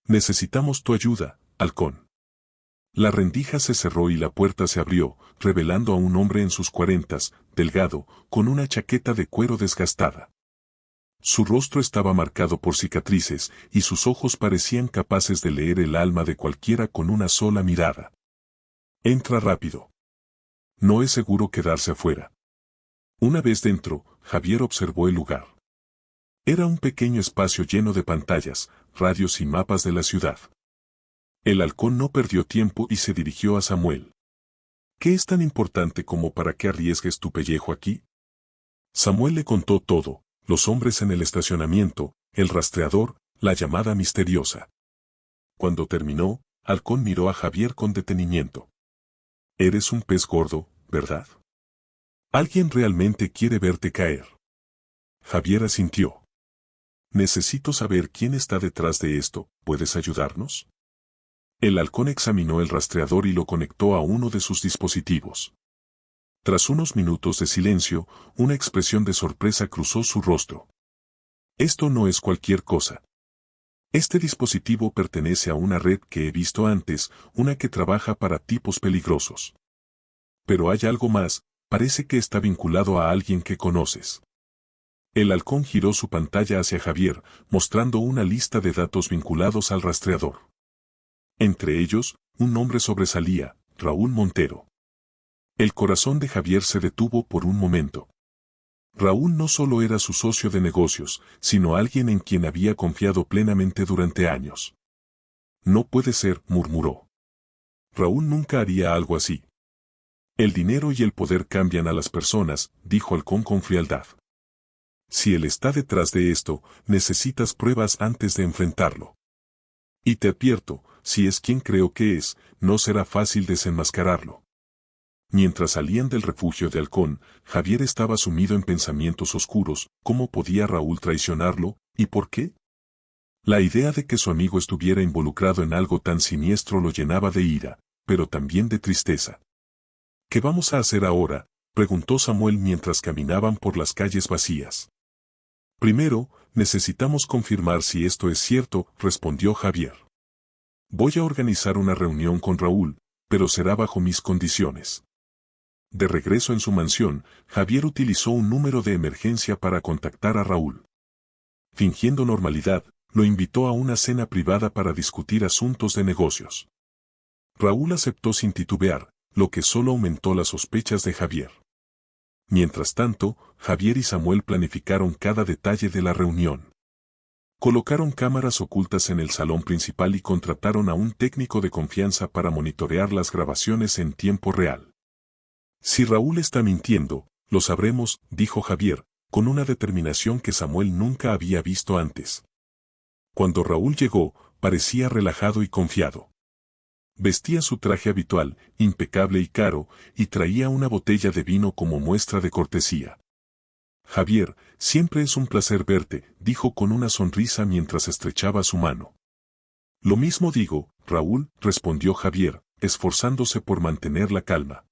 Necesitamos tu ayuda, Halcón. La rendija se cerró y la puerta se abrió, revelando a un hombre en sus 40, delgado, con una chaqueta de cuero desgastada. Su rostro estaba marcado por cicatrices, y sus ojos parecían capaces de leer el alma de cualquiera con una sola mirada. Entra rápido. No es seguro quedarse afuera. Una vez dentro, Javier observó el lugar. Era un pequeño espacio lleno de pantallas, radios y mapas de la ciudad. El Halcón no perdió tiempo y se dirigió a Samuel. ¿Qué es tan importante como para que arriesgues tu pellejo aquí? Samuel le contó todo, los hombres en el estacionamiento, el rastreador, la llamada misteriosa. Cuando terminó, Halcón miró a Javier con detenimiento. Eres un pez gordo, ¿verdad? Alguien realmente quiere verte caer. Javier asintió. Necesito saber quién está detrás de esto, ¿puedes ayudarnos? El Halcón examinó el rastreador y lo conectó a uno de sus dispositivos. Tras unos minutos de silencio, una expresión de sorpresa cruzó su rostro. Esto no es cualquier cosa. Este dispositivo pertenece a una red que he visto antes, una que trabaja para tipos peligrosos. Pero hay algo más, parece que está vinculado a alguien que conoces. El Halcón giró su pantalla hacia Javier, mostrando una lista de datos vinculados al rastreador. Entre ellos, un nombre sobresalía, Raúl Montero. El corazón de Javier se detuvo por un momento. Raúl no solo era su socio de negocios, sino alguien en quien había confiado plenamente durante años. No puede ser, murmuró. Raúl nunca haría algo así. El dinero y el poder cambian a las personas, dijo Halcón con frialdad. Si él está detrás de esto, necesitas pruebas antes de enfrentarlo. Y te advierto, si es quien creo que es, no será fácil desenmascararlo. Mientras salían del refugio de Halcón, Javier estaba sumido en pensamientos oscuros. ¿Cómo podía Raúl traicionarlo, y por qué? La idea de que su amigo estuviera involucrado en algo tan siniestro lo llenaba de ira, pero también de tristeza. ¿Qué vamos a hacer ahora?, preguntó Samuel mientras caminaban por las calles vacías. Primero, necesitamos confirmar si esto es cierto, respondió Javier. Voy a organizar una reunión con Raúl, pero será bajo mis condiciones. De regreso en su mansión, Javier utilizó un número de emergencia para contactar a Raúl. Fingiendo normalidad, lo invitó a una cena privada para discutir asuntos de negocios. Raúl aceptó sin titubear, lo que solo aumentó las sospechas de Javier. Mientras tanto, Javier y Samuel planificaron cada detalle de la reunión. Colocaron cámaras ocultas en el salón principal y contrataron a un técnico de confianza para monitorear las grabaciones en tiempo real. Si Raúl está mintiendo, lo sabremos, dijo Javier, con una determinación que Samuel nunca había visto antes. Cuando Raúl llegó, parecía relajado y confiado. Vestía su traje habitual, impecable y caro, y traía una botella de vino como muestra de cortesía. Javier, siempre es un placer verte, dijo con una sonrisa mientras estrechaba su mano. Lo mismo digo, Raúl, respondió Javier, esforzándose por mantener la calma.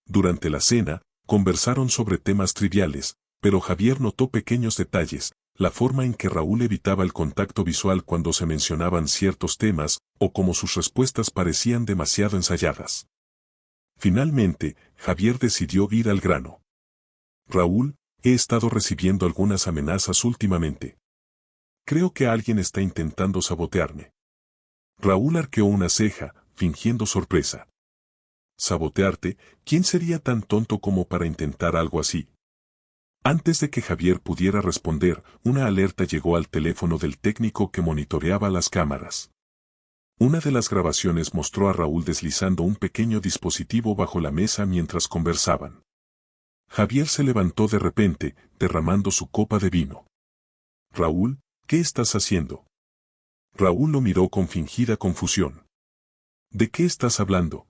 Durante la cena, conversaron sobre temas triviales, pero Javier notó pequeños detalles, la forma en que Raúl evitaba el contacto visual cuando se mencionaban ciertos temas, o cómo sus respuestas parecían demasiado ensayadas. Finalmente, Javier decidió ir al grano. Raúl, he estado recibiendo algunas amenazas últimamente. Creo que alguien está intentando sabotearme. Raúl arqueó una ceja, fingiendo sorpresa. ¿Sabotearte? ¿Quién sería tan tonto como para intentar algo así? Antes de que Javier pudiera responder, una alerta llegó al teléfono del técnico que monitoreaba las cámaras. Una de las grabaciones mostró a Raúl deslizando un pequeño dispositivo bajo la mesa mientras conversaban. Javier se levantó de repente, derramando su copa de vino. Raúl, ¿qué estás haciendo? Raúl lo miró con fingida confusión. ¿De qué estás hablando?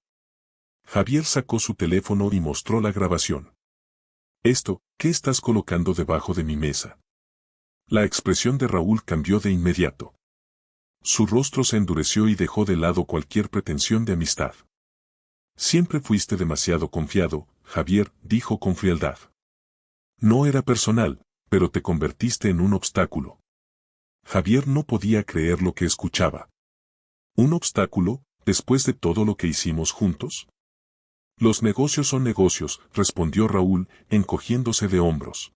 Javier sacó su teléfono y mostró la grabación. Esto, ¿qué estás colocando debajo de mi mesa? La expresión de Raúl cambió de inmediato. Su rostro se endureció y dejó de lado cualquier pretensión de amistad. Siempre fuiste demasiado confiado, Javier, dijo con frialdad. No era personal, pero te convertiste en un obstáculo. Javier no podía creer lo que escuchaba. ¿Un obstáculo, después de todo lo que hicimos juntos? Los negocios son negocios, respondió Raúl, encogiéndose de hombros.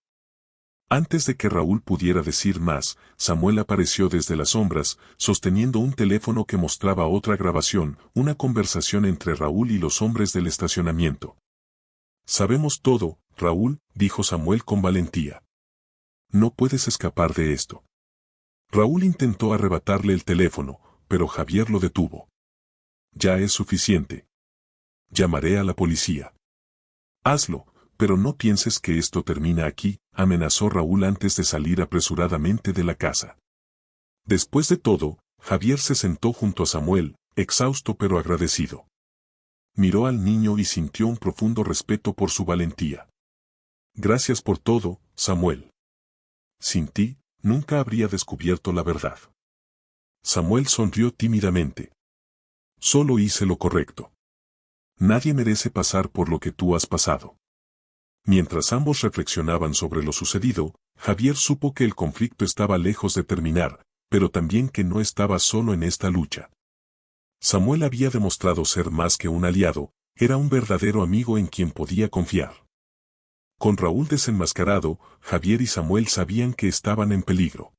Antes de que Raúl pudiera decir más, Samuel apareció desde las sombras, sosteniendo un teléfono que mostraba otra grabación, una conversación entre Raúl y los hombres del estacionamiento. Sabemos todo, Raúl, dijo Samuel con valentía. No puedes escapar de esto. Raúl intentó arrebatarle el teléfono, pero Javier lo detuvo. Ya es suficiente. Llamaré a la policía. Hazlo, pero no pienses que esto termina aquí, amenazó Raúl antes de salir apresuradamente de la casa. Después de todo, Javier se sentó junto a Samuel, exhausto pero agradecido. Miró al niño y sintió un profundo respeto por su valentía. Gracias por todo, Samuel. Sin ti, nunca habría descubierto la verdad. Samuel sonrió tímidamente. Solo hice lo correcto. Nadie merece pasar por lo que tú has pasado. Mientras ambos reflexionaban sobre lo sucedido, Javier supo que el conflicto estaba lejos de terminar, pero también que no estaba solo en esta lucha. Samuel había demostrado ser más que un aliado, era un verdadero amigo en quien podía confiar. Con Raúl desenmascarado, Javier y Samuel sabían que estaban en peligro.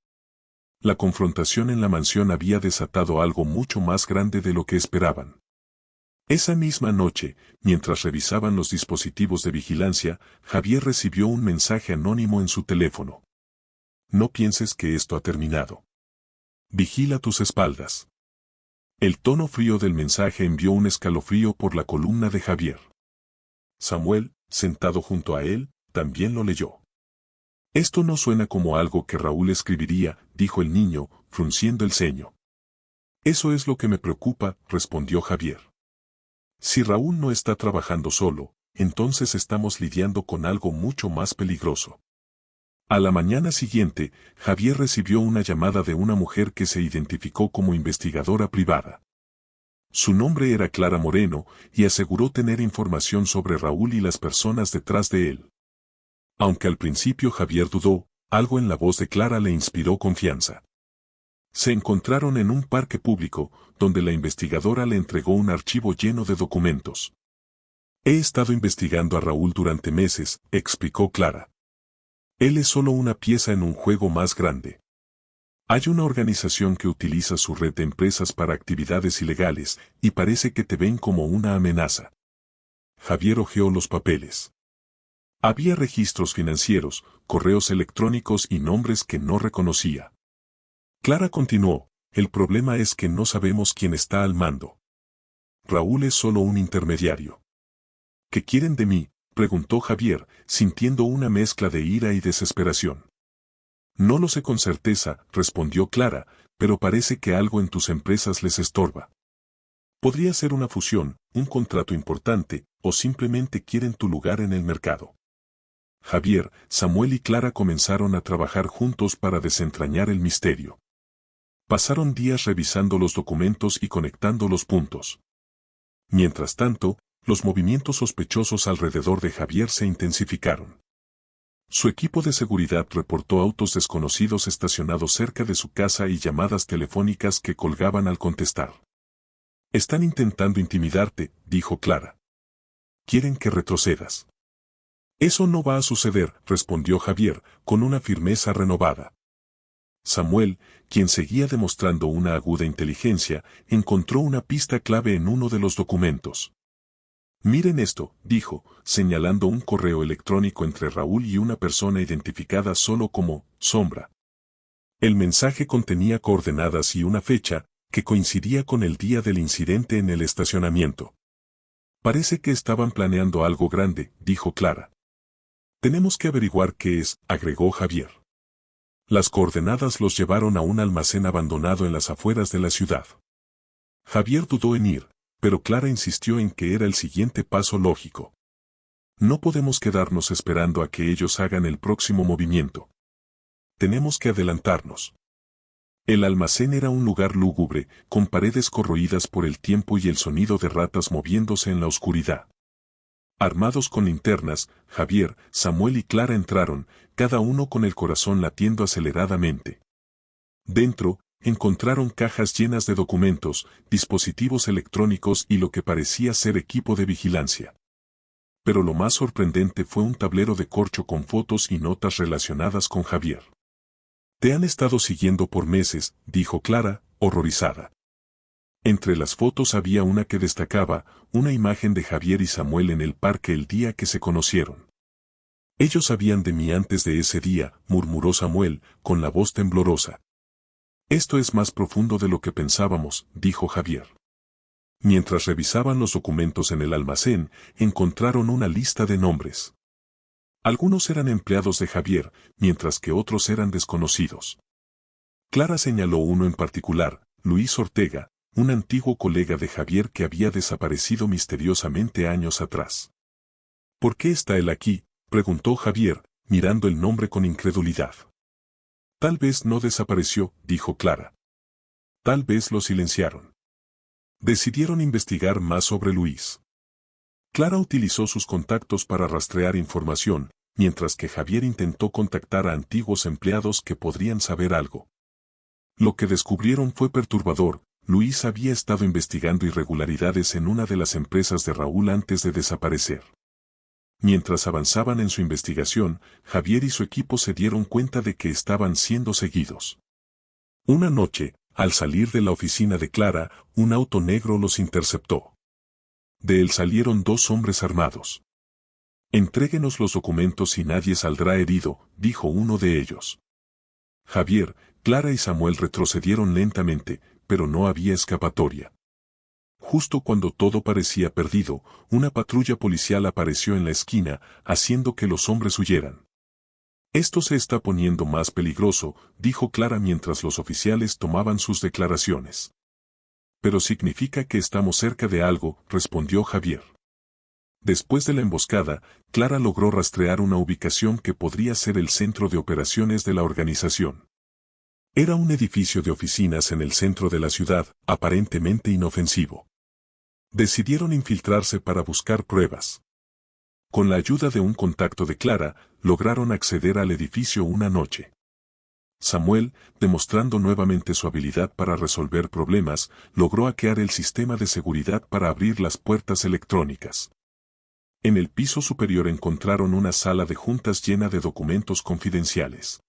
La confrontación en la mansión había desatado algo mucho más grande de lo que esperaban. Esa misma noche, mientras revisaban los dispositivos de vigilancia, Javier recibió un mensaje anónimo en su teléfono. No pienses que esto ha terminado. Vigila tus espaldas. El tono frío del mensaje envió un escalofrío por la columna de Javier. Samuel, sentado junto a él, también lo leyó. Esto no suena como algo que Raúl escribiría, dijo el niño, frunciendo el ceño. Eso es lo que me preocupa, respondió Javier. Si Raúl no está trabajando solo, entonces estamos lidiando con algo mucho más peligroso. A la mañana siguiente, Javier recibió una llamada de una mujer que se identificó como investigadora privada. Su nombre era Clara Moreno y aseguró tener información sobre Raúl y las personas detrás de él. Aunque al principio Javier dudó, algo en la voz de Clara le inspiró confianza. Se encontraron en un parque público, donde la investigadora le entregó un archivo lleno de documentos. He estado investigando a Raúl durante meses, explicó Clara. Él es solo una pieza en un juego más grande. Hay una organización que utiliza su red de empresas para actividades ilegales, y parece que te ven como una amenaza. Javier hojeó los papeles. Había registros financieros, correos electrónicos y nombres que no reconocía. Clara continuó, el problema es que no sabemos quién está al mando. Raúl es solo un intermediario. ¿Qué quieren de mí?, preguntó Javier, sintiendo una mezcla de ira y desesperación. No lo sé con certeza, respondió Clara, pero parece que algo en tus empresas les estorba. Podría ser una fusión, un contrato importante, o simplemente quieren tu lugar en el mercado. Javier, Samuel y Clara comenzaron a trabajar juntos para desentrañar el misterio. Pasaron días revisando los documentos y conectando los puntos. Mientras tanto, los movimientos sospechosos alrededor de Javier se intensificaron. Su equipo de seguridad reportó autos desconocidos estacionados cerca de su casa y llamadas telefónicas que colgaban al contestar. Están intentando intimidarte, dijo Clara. Quieren que retrocedas. Eso no va a suceder, respondió Javier, con una firmeza renovada. Samuel, quien seguía demostrando una aguda inteligencia, encontró una pista clave en uno de los documentos. Miren esto, dijo, señalando un correo electrónico entre Raúl y una persona identificada solo como Sombra. El mensaje contenía coordenadas y una fecha, que coincidía con el día del incidente en el estacionamiento. Parece que estaban planeando algo grande, dijo Clara. Tenemos que averiguar qué es, agregó Javier. Las coordenadas los llevaron a un almacén abandonado en las afueras de la ciudad. Javier dudó en ir, pero Clara insistió en que era el siguiente paso lógico. No podemos quedarnos esperando a que ellos hagan el próximo movimiento. Tenemos que adelantarnos. El almacén era un lugar lúgubre, con paredes corroídas por el tiempo y el sonido de ratas moviéndose en la oscuridad. Armados con linternas, Javier, Samuel y Clara entraron, cada uno con el corazón latiendo aceleradamente. Dentro, encontraron cajas llenas de documentos, dispositivos electrónicos y lo que parecía ser equipo de vigilancia. Pero lo más sorprendente fue un tablero de corcho con fotos y notas relacionadas con Javier. Te han estado siguiendo por meses, dijo Clara, horrorizada. Entre las fotos había una que destacaba, una imagen de Javier y Samuel en el parque el día que se conocieron. Ellos sabían de mí antes de ese día, murmuró Samuel, con la voz temblorosa. Esto es más profundo de lo que pensábamos, dijo Javier. Mientras revisaban los documentos en el almacén, encontraron una lista de nombres. Algunos eran empleados de Javier, mientras que otros eran desconocidos. Clara señaló uno en particular, Luis Ortega, un antiguo colega de Javier que había desaparecido misteriosamente años atrás. ¿Por qué está él aquí?, preguntó Javier, mirando el nombre con incredulidad. Tal vez no desapareció, dijo Clara. Tal vez lo silenciaron. Decidieron investigar más sobre Luis. Clara utilizó sus contactos para rastrear información, mientras que Javier intentó contactar a antiguos empleados que podrían saber algo. Lo que descubrieron fue perturbador. Luis había estado investigando irregularidades en una de las empresas de Raúl antes de desaparecer. Mientras avanzaban en su investigación, Javier y su equipo se dieron cuenta de que estaban siendo seguidos. Una noche, al salir de la oficina de Clara, un auto negro los interceptó. De él salieron dos hombres armados. Entréguenos los documentos y nadie saldrá herido, dijo uno de ellos. Javier, Clara y Samuel retrocedieron lentamente, pero no había escapatoria. Justo cuando todo parecía perdido, una patrulla policial apareció en la esquina, haciendo que los hombres huyeran. Esto se está poniendo más peligroso, dijo Clara mientras los oficiales tomaban sus declaraciones. Pero significa que estamos cerca de algo, respondió Javier. Después de la emboscada, Clara logró rastrear una ubicación que podría ser el centro de operaciones de la organización. Era un edificio de oficinas en el centro de la ciudad, aparentemente inofensivo. Decidieron infiltrarse para buscar pruebas. Con la ayuda de un contacto de Clara, lograron acceder al edificio una noche. Samuel, demostrando nuevamente su habilidad para resolver problemas, logró hackear el sistema de seguridad para abrir las puertas electrónicas. En el piso superior encontraron una sala de juntas llena de documentos confidenciales.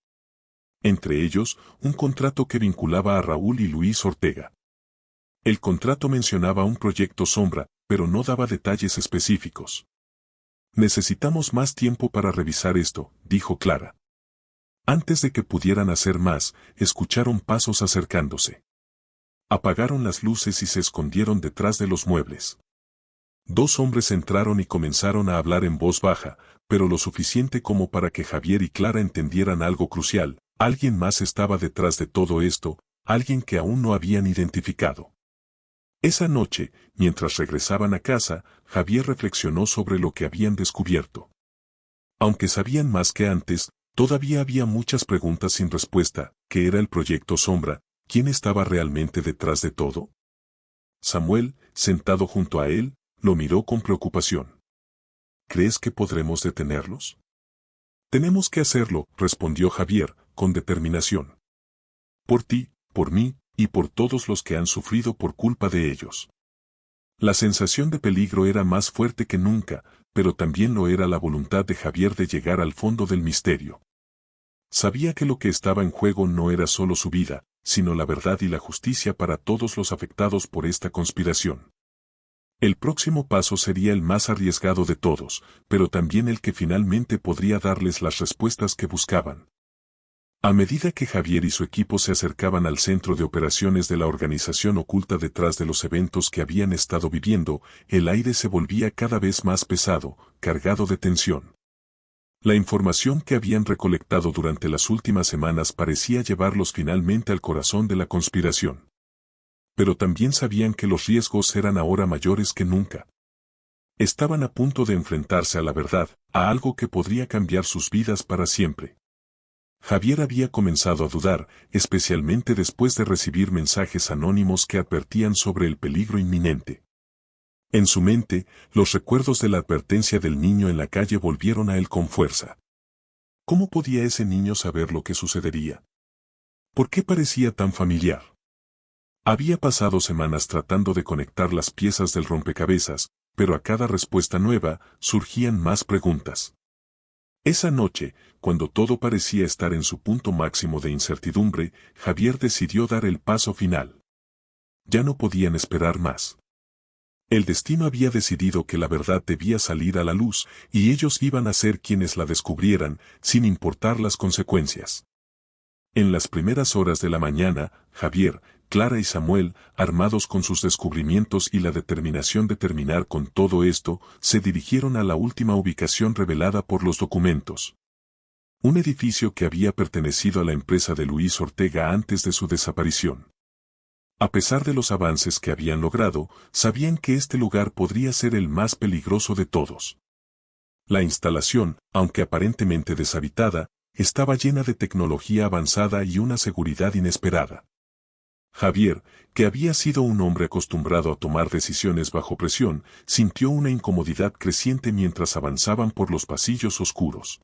Entre ellos, un contrato que vinculaba a Raúl y Luis Ortega. El contrato mencionaba un proyecto sombra, pero no daba detalles específicos. Necesitamos más tiempo para revisar esto, dijo Clara. Antes de que pudieran hacer más, escucharon pasos acercándose. Apagaron las luces y se escondieron detrás de los muebles. Dos hombres entraron y comenzaron a hablar en voz baja, pero lo suficiente como para que Javier y Clara entendieran algo crucial. Alguien más estaba detrás de todo esto, alguien que aún no habían identificado. Esa noche, mientras regresaban a casa, Javier reflexionó sobre lo que habían descubierto. Aunque sabían más que antes, todavía había muchas preguntas sin respuesta. ¿Qué era el proyecto Sombra? ¿Quién estaba realmente detrás de todo? Samuel, sentado junto a él, lo miró con preocupación. ¿Crees que podremos detenerlos? Tenemos que hacerlo, respondió Javier, con determinación. Por ti, por mí, y por todos los que han sufrido por culpa de ellos. La sensación de peligro era más fuerte que nunca, pero también lo era la voluntad de Javier de llegar al fondo del misterio. Sabía que lo que estaba en juego no era solo su vida, sino la verdad y la justicia para todos los afectados por esta conspiración. El próximo paso sería el más arriesgado de todos, pero también el que finalmente podría darles las respuestas que buscaban. A medida que Javier y su equipo se acercaban al centro de operaciones de la organización oculta detrás de los eventos que habían estado viviendo, el aire se volvía cada vez más pesado, cargado de tensión. La información que habían recolectado durante las últimas semanas parecía llevarlos finalmente al corazón de la conspiración. Pero también sabían que los riesgos eran ahora mayores que nunca. Estaban a punto de enfrentarse a la verdad, a algo que podría cambiar sus vidas para siempre. Javier había comenzado a dudar, especialmente después de recibir mensajes anónimos que advertían sobre el peligro inminente. En su mente, los recuerdos de la advertencia del niño en la calle volvieron a él con fuerza. ¿Cómo podía ese niño saber lo que sucedería? ¿Por qué parecía tan familiar? Había pasado semanas tratando de conectar las piezas del rompecabezas, pero a cada respuesta nueva, surgían más preguntas. Esa noche, cuando todo parecía estar en su punto máximo de incertidumbre, Javier decidió dar el paso final. Ya no podían esperar más. El destino había decidido que la verdad debía salir a la luz, y ellos iban a ser quienes la descubrieran, sin importar las consecuencias. En las primeras horas de la mañana, Javier, Clara y Samuel, armados con sus descubrimientos y la determinación de terminar con todo esto, se dirigieron a la última ubicación revelada por los documentos. Un edificio que había pertenecido a la empresa de Luis Ortega antes de su desaparición. A pesar de los avances que habían logrado, sabían que este lugar podría ser el más peligroso de todos. La instalación, aunque aparentemente deshabitada, estaba llena de tecnología avanzada y una seguridad inesperada. Javier, que había sido un hombre acostumbrado a tomar decisiones bajo presión, sintió una incomodidad creciente mientras avanzaban por los pasillos oscuros.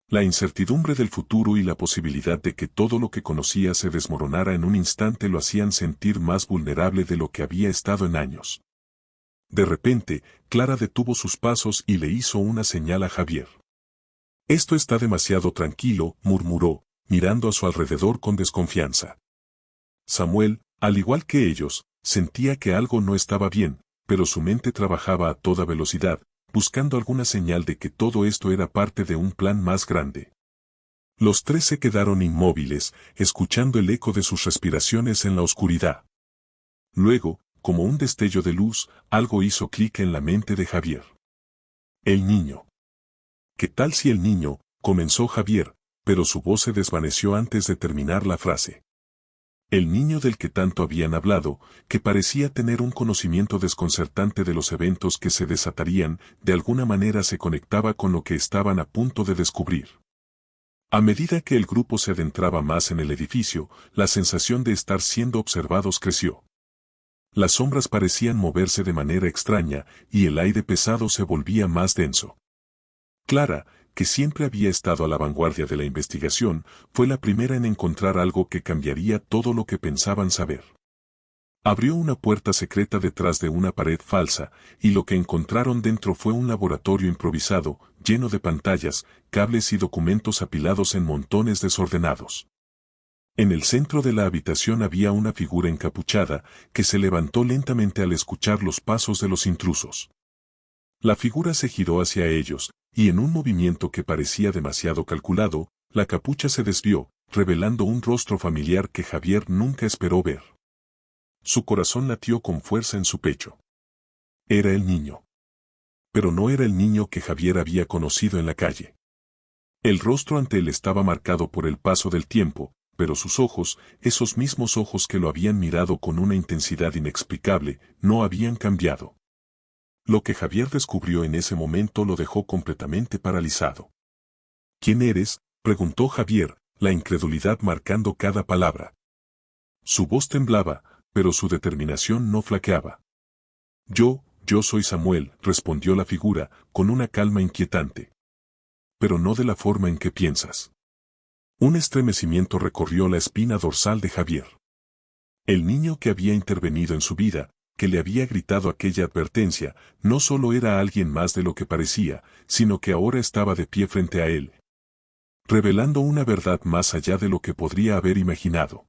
La incertidumbre del futuro y la posibilidad de que todo lo que conocía se desmoronara en un instante lo hacían sentir más vulnerable de lo que había estado en años. De repente, Clara detuvo sus pasos y le hizo una señal a Javier. «Esto está demasiado tranquilo», murmuró, mirando a su alrededor con desconfianza. Samuel, al igual que ellos, sentía que algo no estaba bien, pero su mente trabajaba a toda velocidad, buscando alguna señal de que todo esto era parte de un plan más grande. Los tres se quedaron inmóviles, escuchando el eco de sus respiraciones en la oscuridad. Luego, como un destello de luz, algo hizo clic en la mente de Javier. El niño. ¿Qué tal si el niño? Comenzó Javier, pero su voz se desvaneció antes de terminar la frase. El niño del que tanto habían hablado, que parecía tener un conocimiento desconcertante de los eventos que se desatarían, de alguna manera se conectaba con lo que estaban a punto de descubrir. A medida que el grupo se adentraba más en el edificio, la sensación de estar siendo observados creció. Las sombras parecían moverse de manera extraña, y el aire pesado se volvía más denso. Clara, que siempre había estado a la vanguardia de la investigación, fue la primera en encontrar algo que cambiaría todo lo que pensaban saber. Abrió una puerta secreta detrás de una pared falsa, y lo que encontraron dentro fue un laboratorio improvisado, lleno de pantallas, cables y documentos apilados en montones desordenados. En el centro de la habitación había una figura encapuchada, que se levantó lentamente al escuchar los pasos de los intrusos. La figura se giró hacia ellos, y en un movimiento que parecía demasiado calculado, la capucha se desvió, revelando un rostro familiar que Javier nunca esperó ver. Su corazón latió con fuerza en su pecho. Era el niño. Pero no era el niño que Javier había conocido en la calle. El rostro ante él estaba marcado por el paso del tiempo, pero sus ojos, esos mismos ojos que lo habían mirado con una intensidad inexplicable, no habían cambiado. Lo que Javier descubrió en ese momento lo dejó completamente paralizado. ¿Quién eres?, preguntó Javier, la incredulidad marcando cada palabra. Su voz temblaba, pero su determinación no flaqueaba. Yo soy Samuel, respondió la figura, con una calma inquietante. Pero no de la forma en que piensas. Un estremecimiento recorrió la espina dorsal de Javier. El niño que había intervenido en su vida, que le había gritado aquella advertencia, no solo era alguien más de lo que parecía, sino que ahora estaba de pie frente a él, revelando una verdad más allá de lo que podría haber imaginado.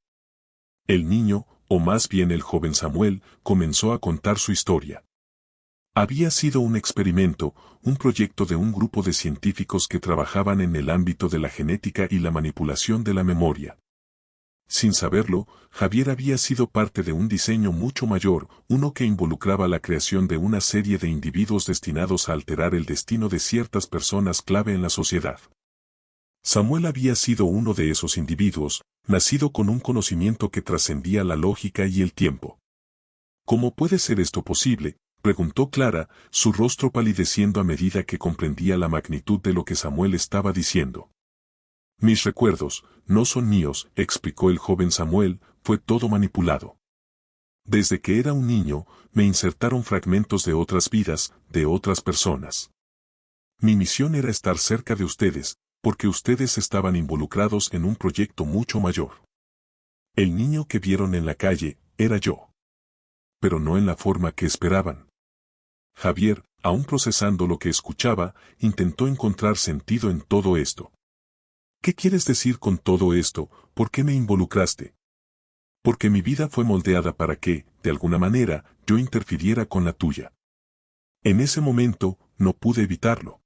El niño, o más bien el joven Samuel, comenzó a contar su historia. Había sido un experimento, un proyecto de un grupo de científicos que trabajaban en el ámbito de la genética y la manipulación de la memoria. Sin saberlo, Javier había sido parte de un diseño mucho mayor, uno que involucraba la creación de una serie de individuos destinados a alterar el destino de ciertas personas clave en la sociedad. Samuel había sido uno de esos individuos, nacido con un conocimiento que trascendía la lógica y el tiempo. ¿Cómo puede ser esto posible?, preguntó Clara, su rostro palideciendo a medida que comprendía la magnitud de lo que Samuel estaba diciendo. Mis recuerdos, no son míos, explicó el joven Samuel, fue todo manipulado. Desde que era un niño, me insertaron fragmentos de otras vidas, de otras personas. Mi misión era estar cerca de ustedes, porque ustedes estaban involucrados en un proyecto mucho mayor. El niño que vieron en la calle, era yo. Pero no en la forma que esperaban. Javier, aún procesando lo que escuchaba, intentó encontrar sentido en todo esto. ¿Qué quieres decir con todo esto? ¿Por qué me involucraste? Porque mi vida fue moldeada para que, de alguna manera, yo interfiriera con la tuya. En ese momento, no pude evitarlo.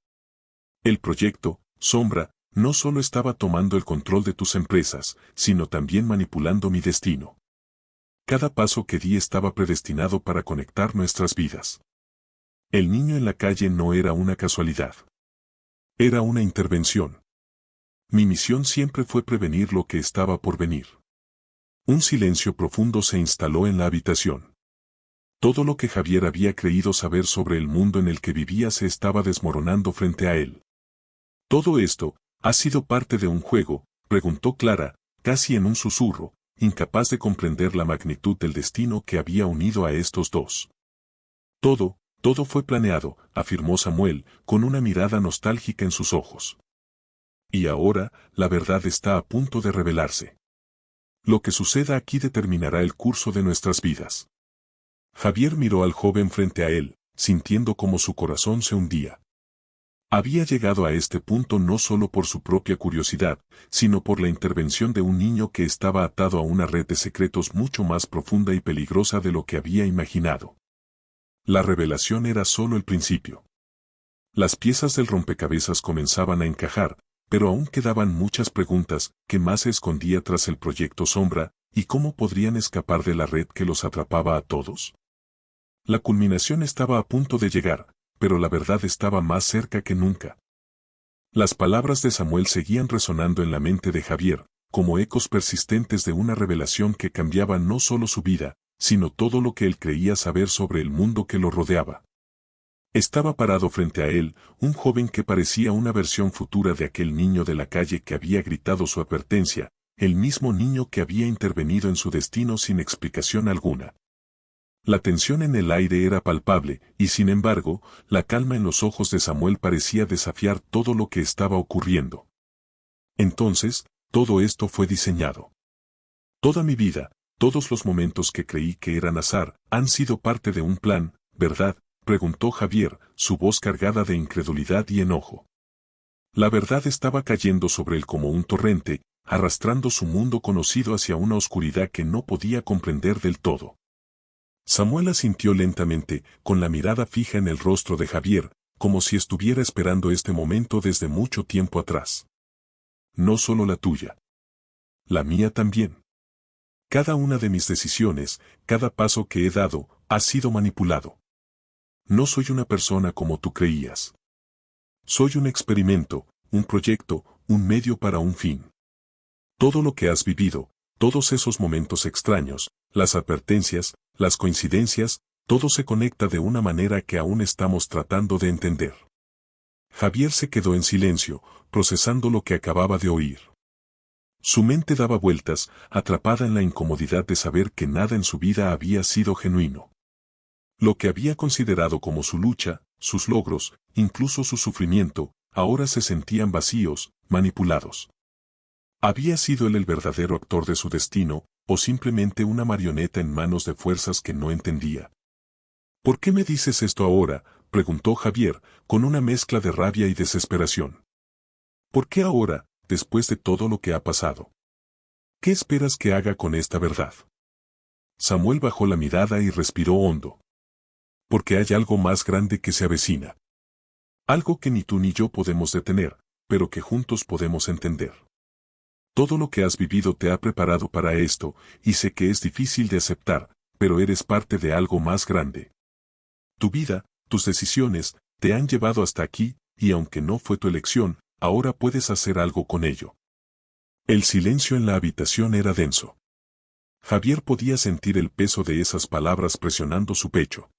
El proyecto, Sombra, no solo estaba tomando el control de tus empresas, sino también manipulando mi destino. Cada paso que di estaba predestinado para conectar nuestras vidas. El niño en la calle no era una casualidad. Era una intervención. Mi misión siempre fue prevenir lo que estaba por venir. Un silencio profundo se instaló en la habitación. Todo lo que Javier había creído saber sobre el mundo en el que vivía se estaba desmoronando frente a él. ¿Todo esto ha sido parte de un juego?, preguntó Clara, casi en un susurro, incapaz de comprender la magnitud del destino que había unido a estos dos. Todo fue planeado, afirmó Samuel, con una mirada nostálgica en sus ojos. Y ahora, la verdad está a punto de revelarse. Lo que suceda aquí determinará el curso de nuestras vidas. Javier miró al joven frente a él, sintiendo como su corazón se hundía. Había llegado a este punto no solo por su propia curiosidad, sino por la intervención de un niño que estaba atado a una red de secretos mucho más profunda y peligrosa de lo que había imaginado. La revelación era solo el principio. Las piezas del rompecabezas comenzaban a encajar, pero aún quedaban muchas preguntas: ¿qué más se escondía tras el proyecto Sombra, y cómo podrían escapar de la red que los atrapaba a todos? La culminación estaba a punto de llegar, pero la verdad estaba más cerca que nunca. Las palabras de Samuel seguían resonando en la mente de Javier, como ecos persistentes de una revelación que cambiaba no solo su vida, sino todo lo que él creía saber sobre el mundo que lo rodeaba. Estaba parado frente a él, un joven que parecía una versión futura de aquel niño de la calle que había gritado su advertencia, el mismo niño que había intervenido en su destino sin explicación alguna. La tensión en el aire era palpable, y sin embargo, la calma en los ojos de Samuel parecía desafiar todo lo que estaba ocurriendo. Entonces, todo esto fue diseñado. Toda mi vida, todos los momentos que creí que eran azar, han sido parte de un plan, ¿verdad?, preguntó Javier, su voz cargada de incredulidad y enojo. La verdad estaba cayendo sobre él como un torrente, arrastrando su mundo conocido hacia una oscuridad que no podía comprender del todo. Samuel asintió lentamente, con la mirada fija en el rostro de Javier, como si estuviera esperando este momento desde mucho tiempo atrás. No solo la tuya. La mía también. Cada una de mis decisiones, cada paso que he dado, ha sido manipulado. No soy una persona como tú creías. Soy un experimento, un proyecto, un medio para un fin. Todo lo que has vivido, todos esos momentos extraños, las advertencias, las coincidencias, todo se conecta de una manera que aún estamos tratando de entender. Javier se quedó en silencio, procesando lo que acababa de oír. Su mente daba vueltas, atrapada en la incomodidad de saber que nada en su vida había sido genuino. Lo que había considerado como su lucha, sus logros, incluso su sufrimiento, ahora se sentían vacíos, manipulados. ¿Había sido él el verdadero actor de su destino, o simplemente una marioneta en manos de fuerzas que no entendía? ¿Por qué me dices esto ahora?, preguntó Javier, con una mezcla de rabia y desesperación. ¿Por qué ahora, después de todo lo que ha pasado? ¿Qué esperas que haga con esta verdad? Samuel bajó la mirada y respiró hondo. Porque hay algo más grande que se avecina. Algo que ni tú ni yo podemos detener, pero que juntos podemos entender. Todo lo que has vivido te ha preparado para esto, y sé que es difícil de aceptar, pero eres parte de algo más grande. Tu vida, tus decisiones, te han llevado hasta aquí, y aunque no fue tu elección, ahora puedes hacer algo con ello. El silencio en la habitación era denso. Javier podía sentir el peso de esas palabras presionando su pecho.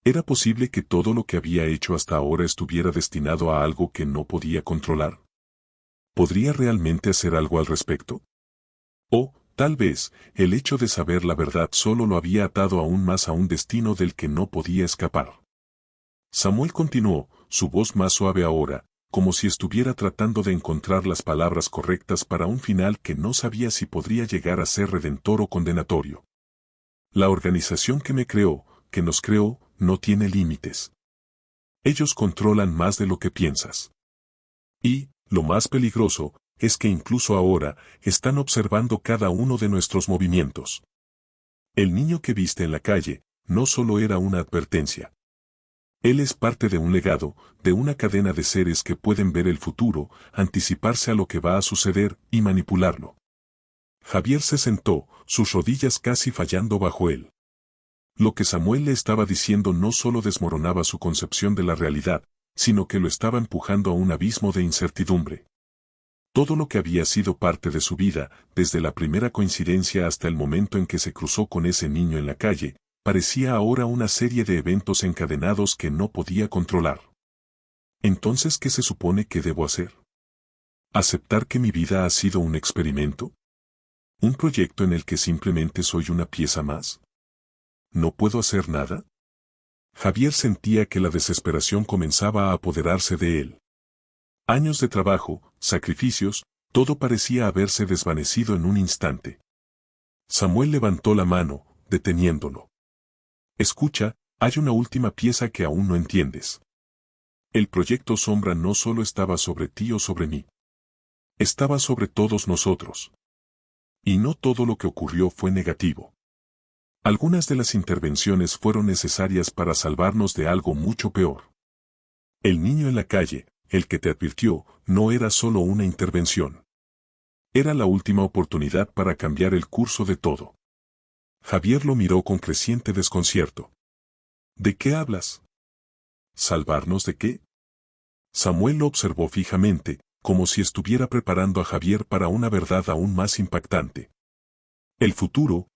¿Era posible que todo lo que había hecho hasta ahora estuviera destinado a algo que no podía controlar? ¿Podría realmente hacer algo al respecto? O, tal vez, el hecho de saber la verdad solo lo había atado aún más a un destino del que no podía escapar. Samuel continuó, su voz más suave ahora, como si estuviera tratando de encontrar las palabras correctas para un final que no sabía si podría llegar a ser redentor o condenatorio. La organización que me creó, que nos creó, no tiene límites. Ellos controlan más de lo que piensas. Y, lo más peligroso, es que incluso ahora, están observando cada uno de nuestros movimientos. El niño que viste en la calle, no solo era una advertencia. Él es parte de un legado, de una cadena de seres que pueden ver el futuro, anticiparse a lo que va a suceder y manipularlo. Javier se sentó, sus rodillas casi fallando bajo él. Lo que Samuel le estaba diciendo no solo desmoronaba su concepción de la realidad, sino que lo estaba empujando a un abismo de incertidumbre. Todo lo que había sido parte de su vida, desde la primera coincidencia hasta el momento en que se cruzó con ese niño en la calle, parecía ahora una serie de eventos encadenados que no podía controlar. Entonces, ¿qué se supone que debo hacer? ¿Aceptar que mi vida ha sido un experimento? ¿Un proyecto en el que simplemente soy una pieza más? ¿No puedo hacer nada? Javier sentía que la desesperación comenzaba a apoderarse de él. Años de trabajo, sacrificios, todo parecía haberse desvanecido en un instante. Samuel levantó la mano, deteniéndolo. Escucha, hay una última pieza que aún no entiendes. El proyecto Sombra no solo estaba sobre ti o sobre mí. Estaba sobre todos nosotros. Y no todo lo que ocurrió fue negativo. Algunas de las intervenciones fueron necesarias para salvarnos de algo mucho peor. El niño en la calle, el que te advirtió, no era solo una intervención. Era la última oportunidad para cambiar el curso de todo. Javier lo miró con creciente desconcierto. ¿De qué hablas? ¿Salvarnos de qué? Samuel lo observó fijamente, como si estuviera preparando a Javier para una verdad aún más impactante. El futuro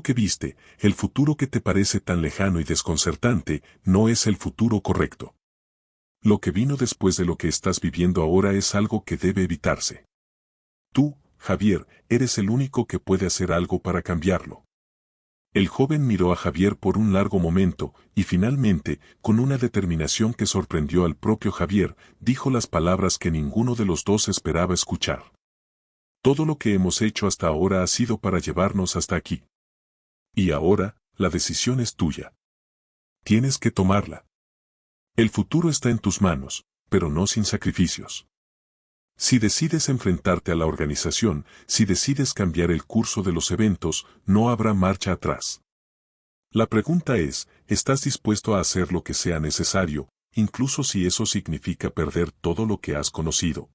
que viste, el futuro que te parece tan lejano y desconcertante, no es el futuro correcto. Lo que vino después de lo que estás viviendo ahora es algo que debe evitarse. Tú, Javier, eres el único que puede hacer algo para cambiarlo. El joven miró a Javier por un largo momento, y finalmente, con una determinación que sorprendió al propio Javier, dijo las palabras que ninguno de los dos esperaba escuchar. Todo lo que hemos hecho hasta ahora ha sido para llevarnos hasta aquí. Y ahora, la decisión es tuya. Tienes que tomarla. El futuro está en tus manos, pero no sin sacrificios. Si decides enfrentarte a la organización, si decides cambiar el curso de los eventos, no habrá marcha atrás. La pregunta es, ¿estás dispuesto a hacer lo que sea necesario, incluso si eso significa perder todo lo que has conocido?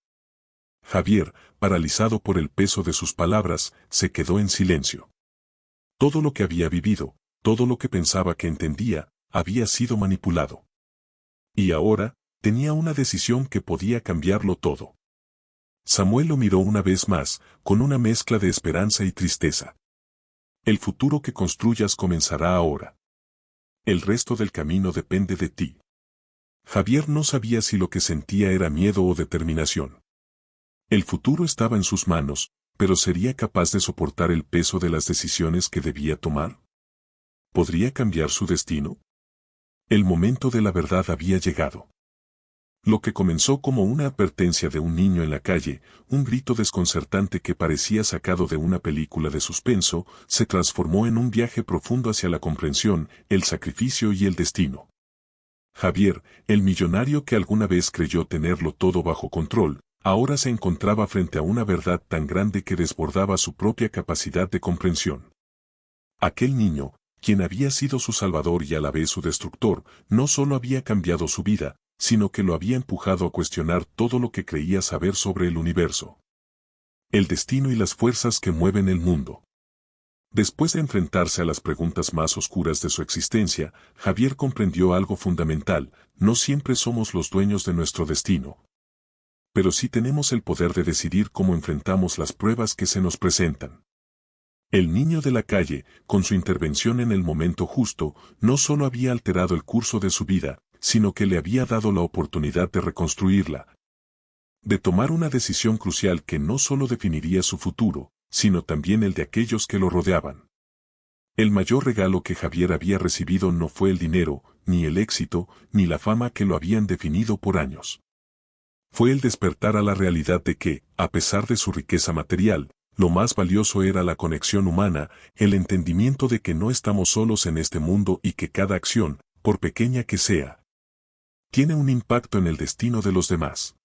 Javier, paralizado por el peso de sus palabras, se quedó en silencio. Todo lo que había vivido, todo lo que pensaba que entendía, había sido manipulado. Y ahora, tenía una decisión que podía cambiarlo todo. Samuel lo miró una vez más, con una mezcla de esperanza y tristeza. El futuro que construyas comenzará ahora. El resto del camino depende de ti. Javier no sabía si lo que sentía era miedo o determinación. El futuro estaba en sus manos, pero ¿sería capaz de soportar el peso de las decisiones que debía tomar? ¿Podría cambiar su destino? El momento de la verdad había llegado. Lo que comenzó como una advertencia de un niño en la calle, un grito desconcertante que parecía sacado de una película de suspenso, se transformó en un viaje profundo hacia la comprensión, el sacrificio y el destino. Javier, el millonario que alguna vez creyó tenerlo todo bajo control, ahora se encontraba frente a una verdad tan grande que desbordaba su propia capacidad de comprensión. Aquel niño, quien había sido su salvador y a la vez su destructor, no solo había cambiado su vida, sino que lo había empujado a cuestionar todo lo que creía saber sobre el universo. El destino y las fuerzas que mueven el mundo. Después de enfrentarse a las preguntas más oscuras de su existencia, Javier comprendió algo fundamental: no siempre somos los dueños de nuestro destino. Pero sí tenemos el poder de decidir cómo enfrentamos las pruebas que se nos presentan. El niño de la calle, con su intervención en el momento justo, no solo había alterado el curso de su vida, sino que le había dado la oportunidad de reconstruirla. De tomar una decisión crucial que no solo definiría su futuro, sino también el de aquellos que lo rodeaban. El mayor regalo que Javier había recibido no fue el dinero, ni el éxito, ni la fama que lo habían definido por años. Fue el despertar a la realidad de que, a pesar de su riqueza material, lo más valioso era la conexión humana, el entendimiento de que no estamos solos en este mundo y que cada acción, por pequeña que sea, tiene un impacto en el destino de los demás.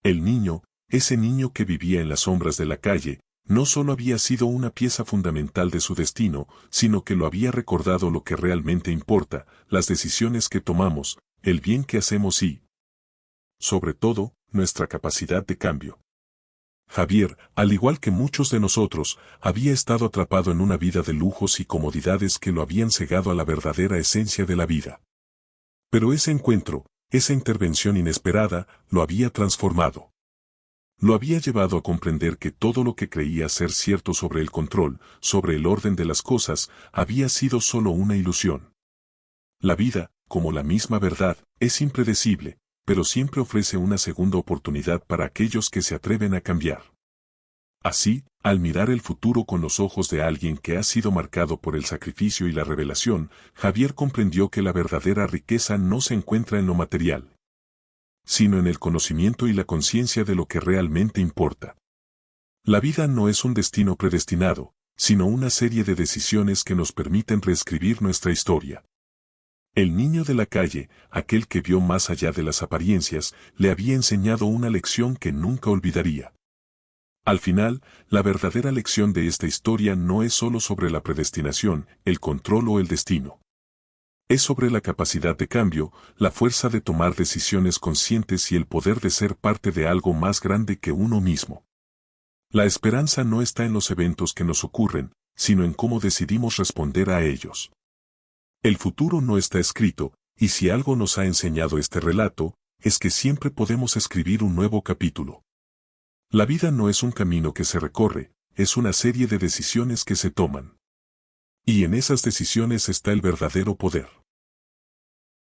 El niño, ese niño que vivía en las sombras de la calle, no solo había sido una pieza fundamental de su destino, sino que lo había recordado lo que realmente importa, las decisiones que tomamos, el bien que hacemos y, sobre todo, nuestra capacidad de cambio. Javier, al igual que muchos de nosotros, había estado atrapado en una vida de lujos y comodidades que lo habían cegado a la verdadera esencia de la vida. Pero ese encuentro, esa intervención inesperada, lo había transformado. Lo había llevado a comprender que todo lo que creía ser cierto sobre el control, sobre el orden de las cosas, había sido solo una ilusión. La vida, como la misma verdad, es impredecible, pero siempre ofrece una segunda oportunidad para aquellos que se atreven a cambiar. Así, al mirar el futuro con los ojos de alguien que ha sido marcado por el sacrificio y la revelación, Javier comprendió que la verdadera riqueza no se encuentra en lo material, sino en el conocimiento y la conciencia de lo que realmente importa. La vida no es un destino predestinado, sino una serie de decisiones que nos permiten reescribir nuestra historia. El niño de la calle, aquel que vio más allá de las apariencias, le había enseñado una lección que nunca olvidaría. Al final, la verdadera lección de esta historia no es solo sobre la predestinación, el control o el destino. Es sobre la capacidad de cambio, la fuerza de tomar decisiones conscientes y el poder de ser parte de algo más grande que uno mismo. La esperanza no está en los eventos que nos ocurren, sino en cómo decidimos responder a ellos. El futuro no está escrito, y si algo nos ha enseñado este relato, es que siempre podemos escribir un nuevo capítulo. La vida no es un camino que se recorre, es una serie de decisiones que se toman. Y en esas decisiones está el verdadero poder.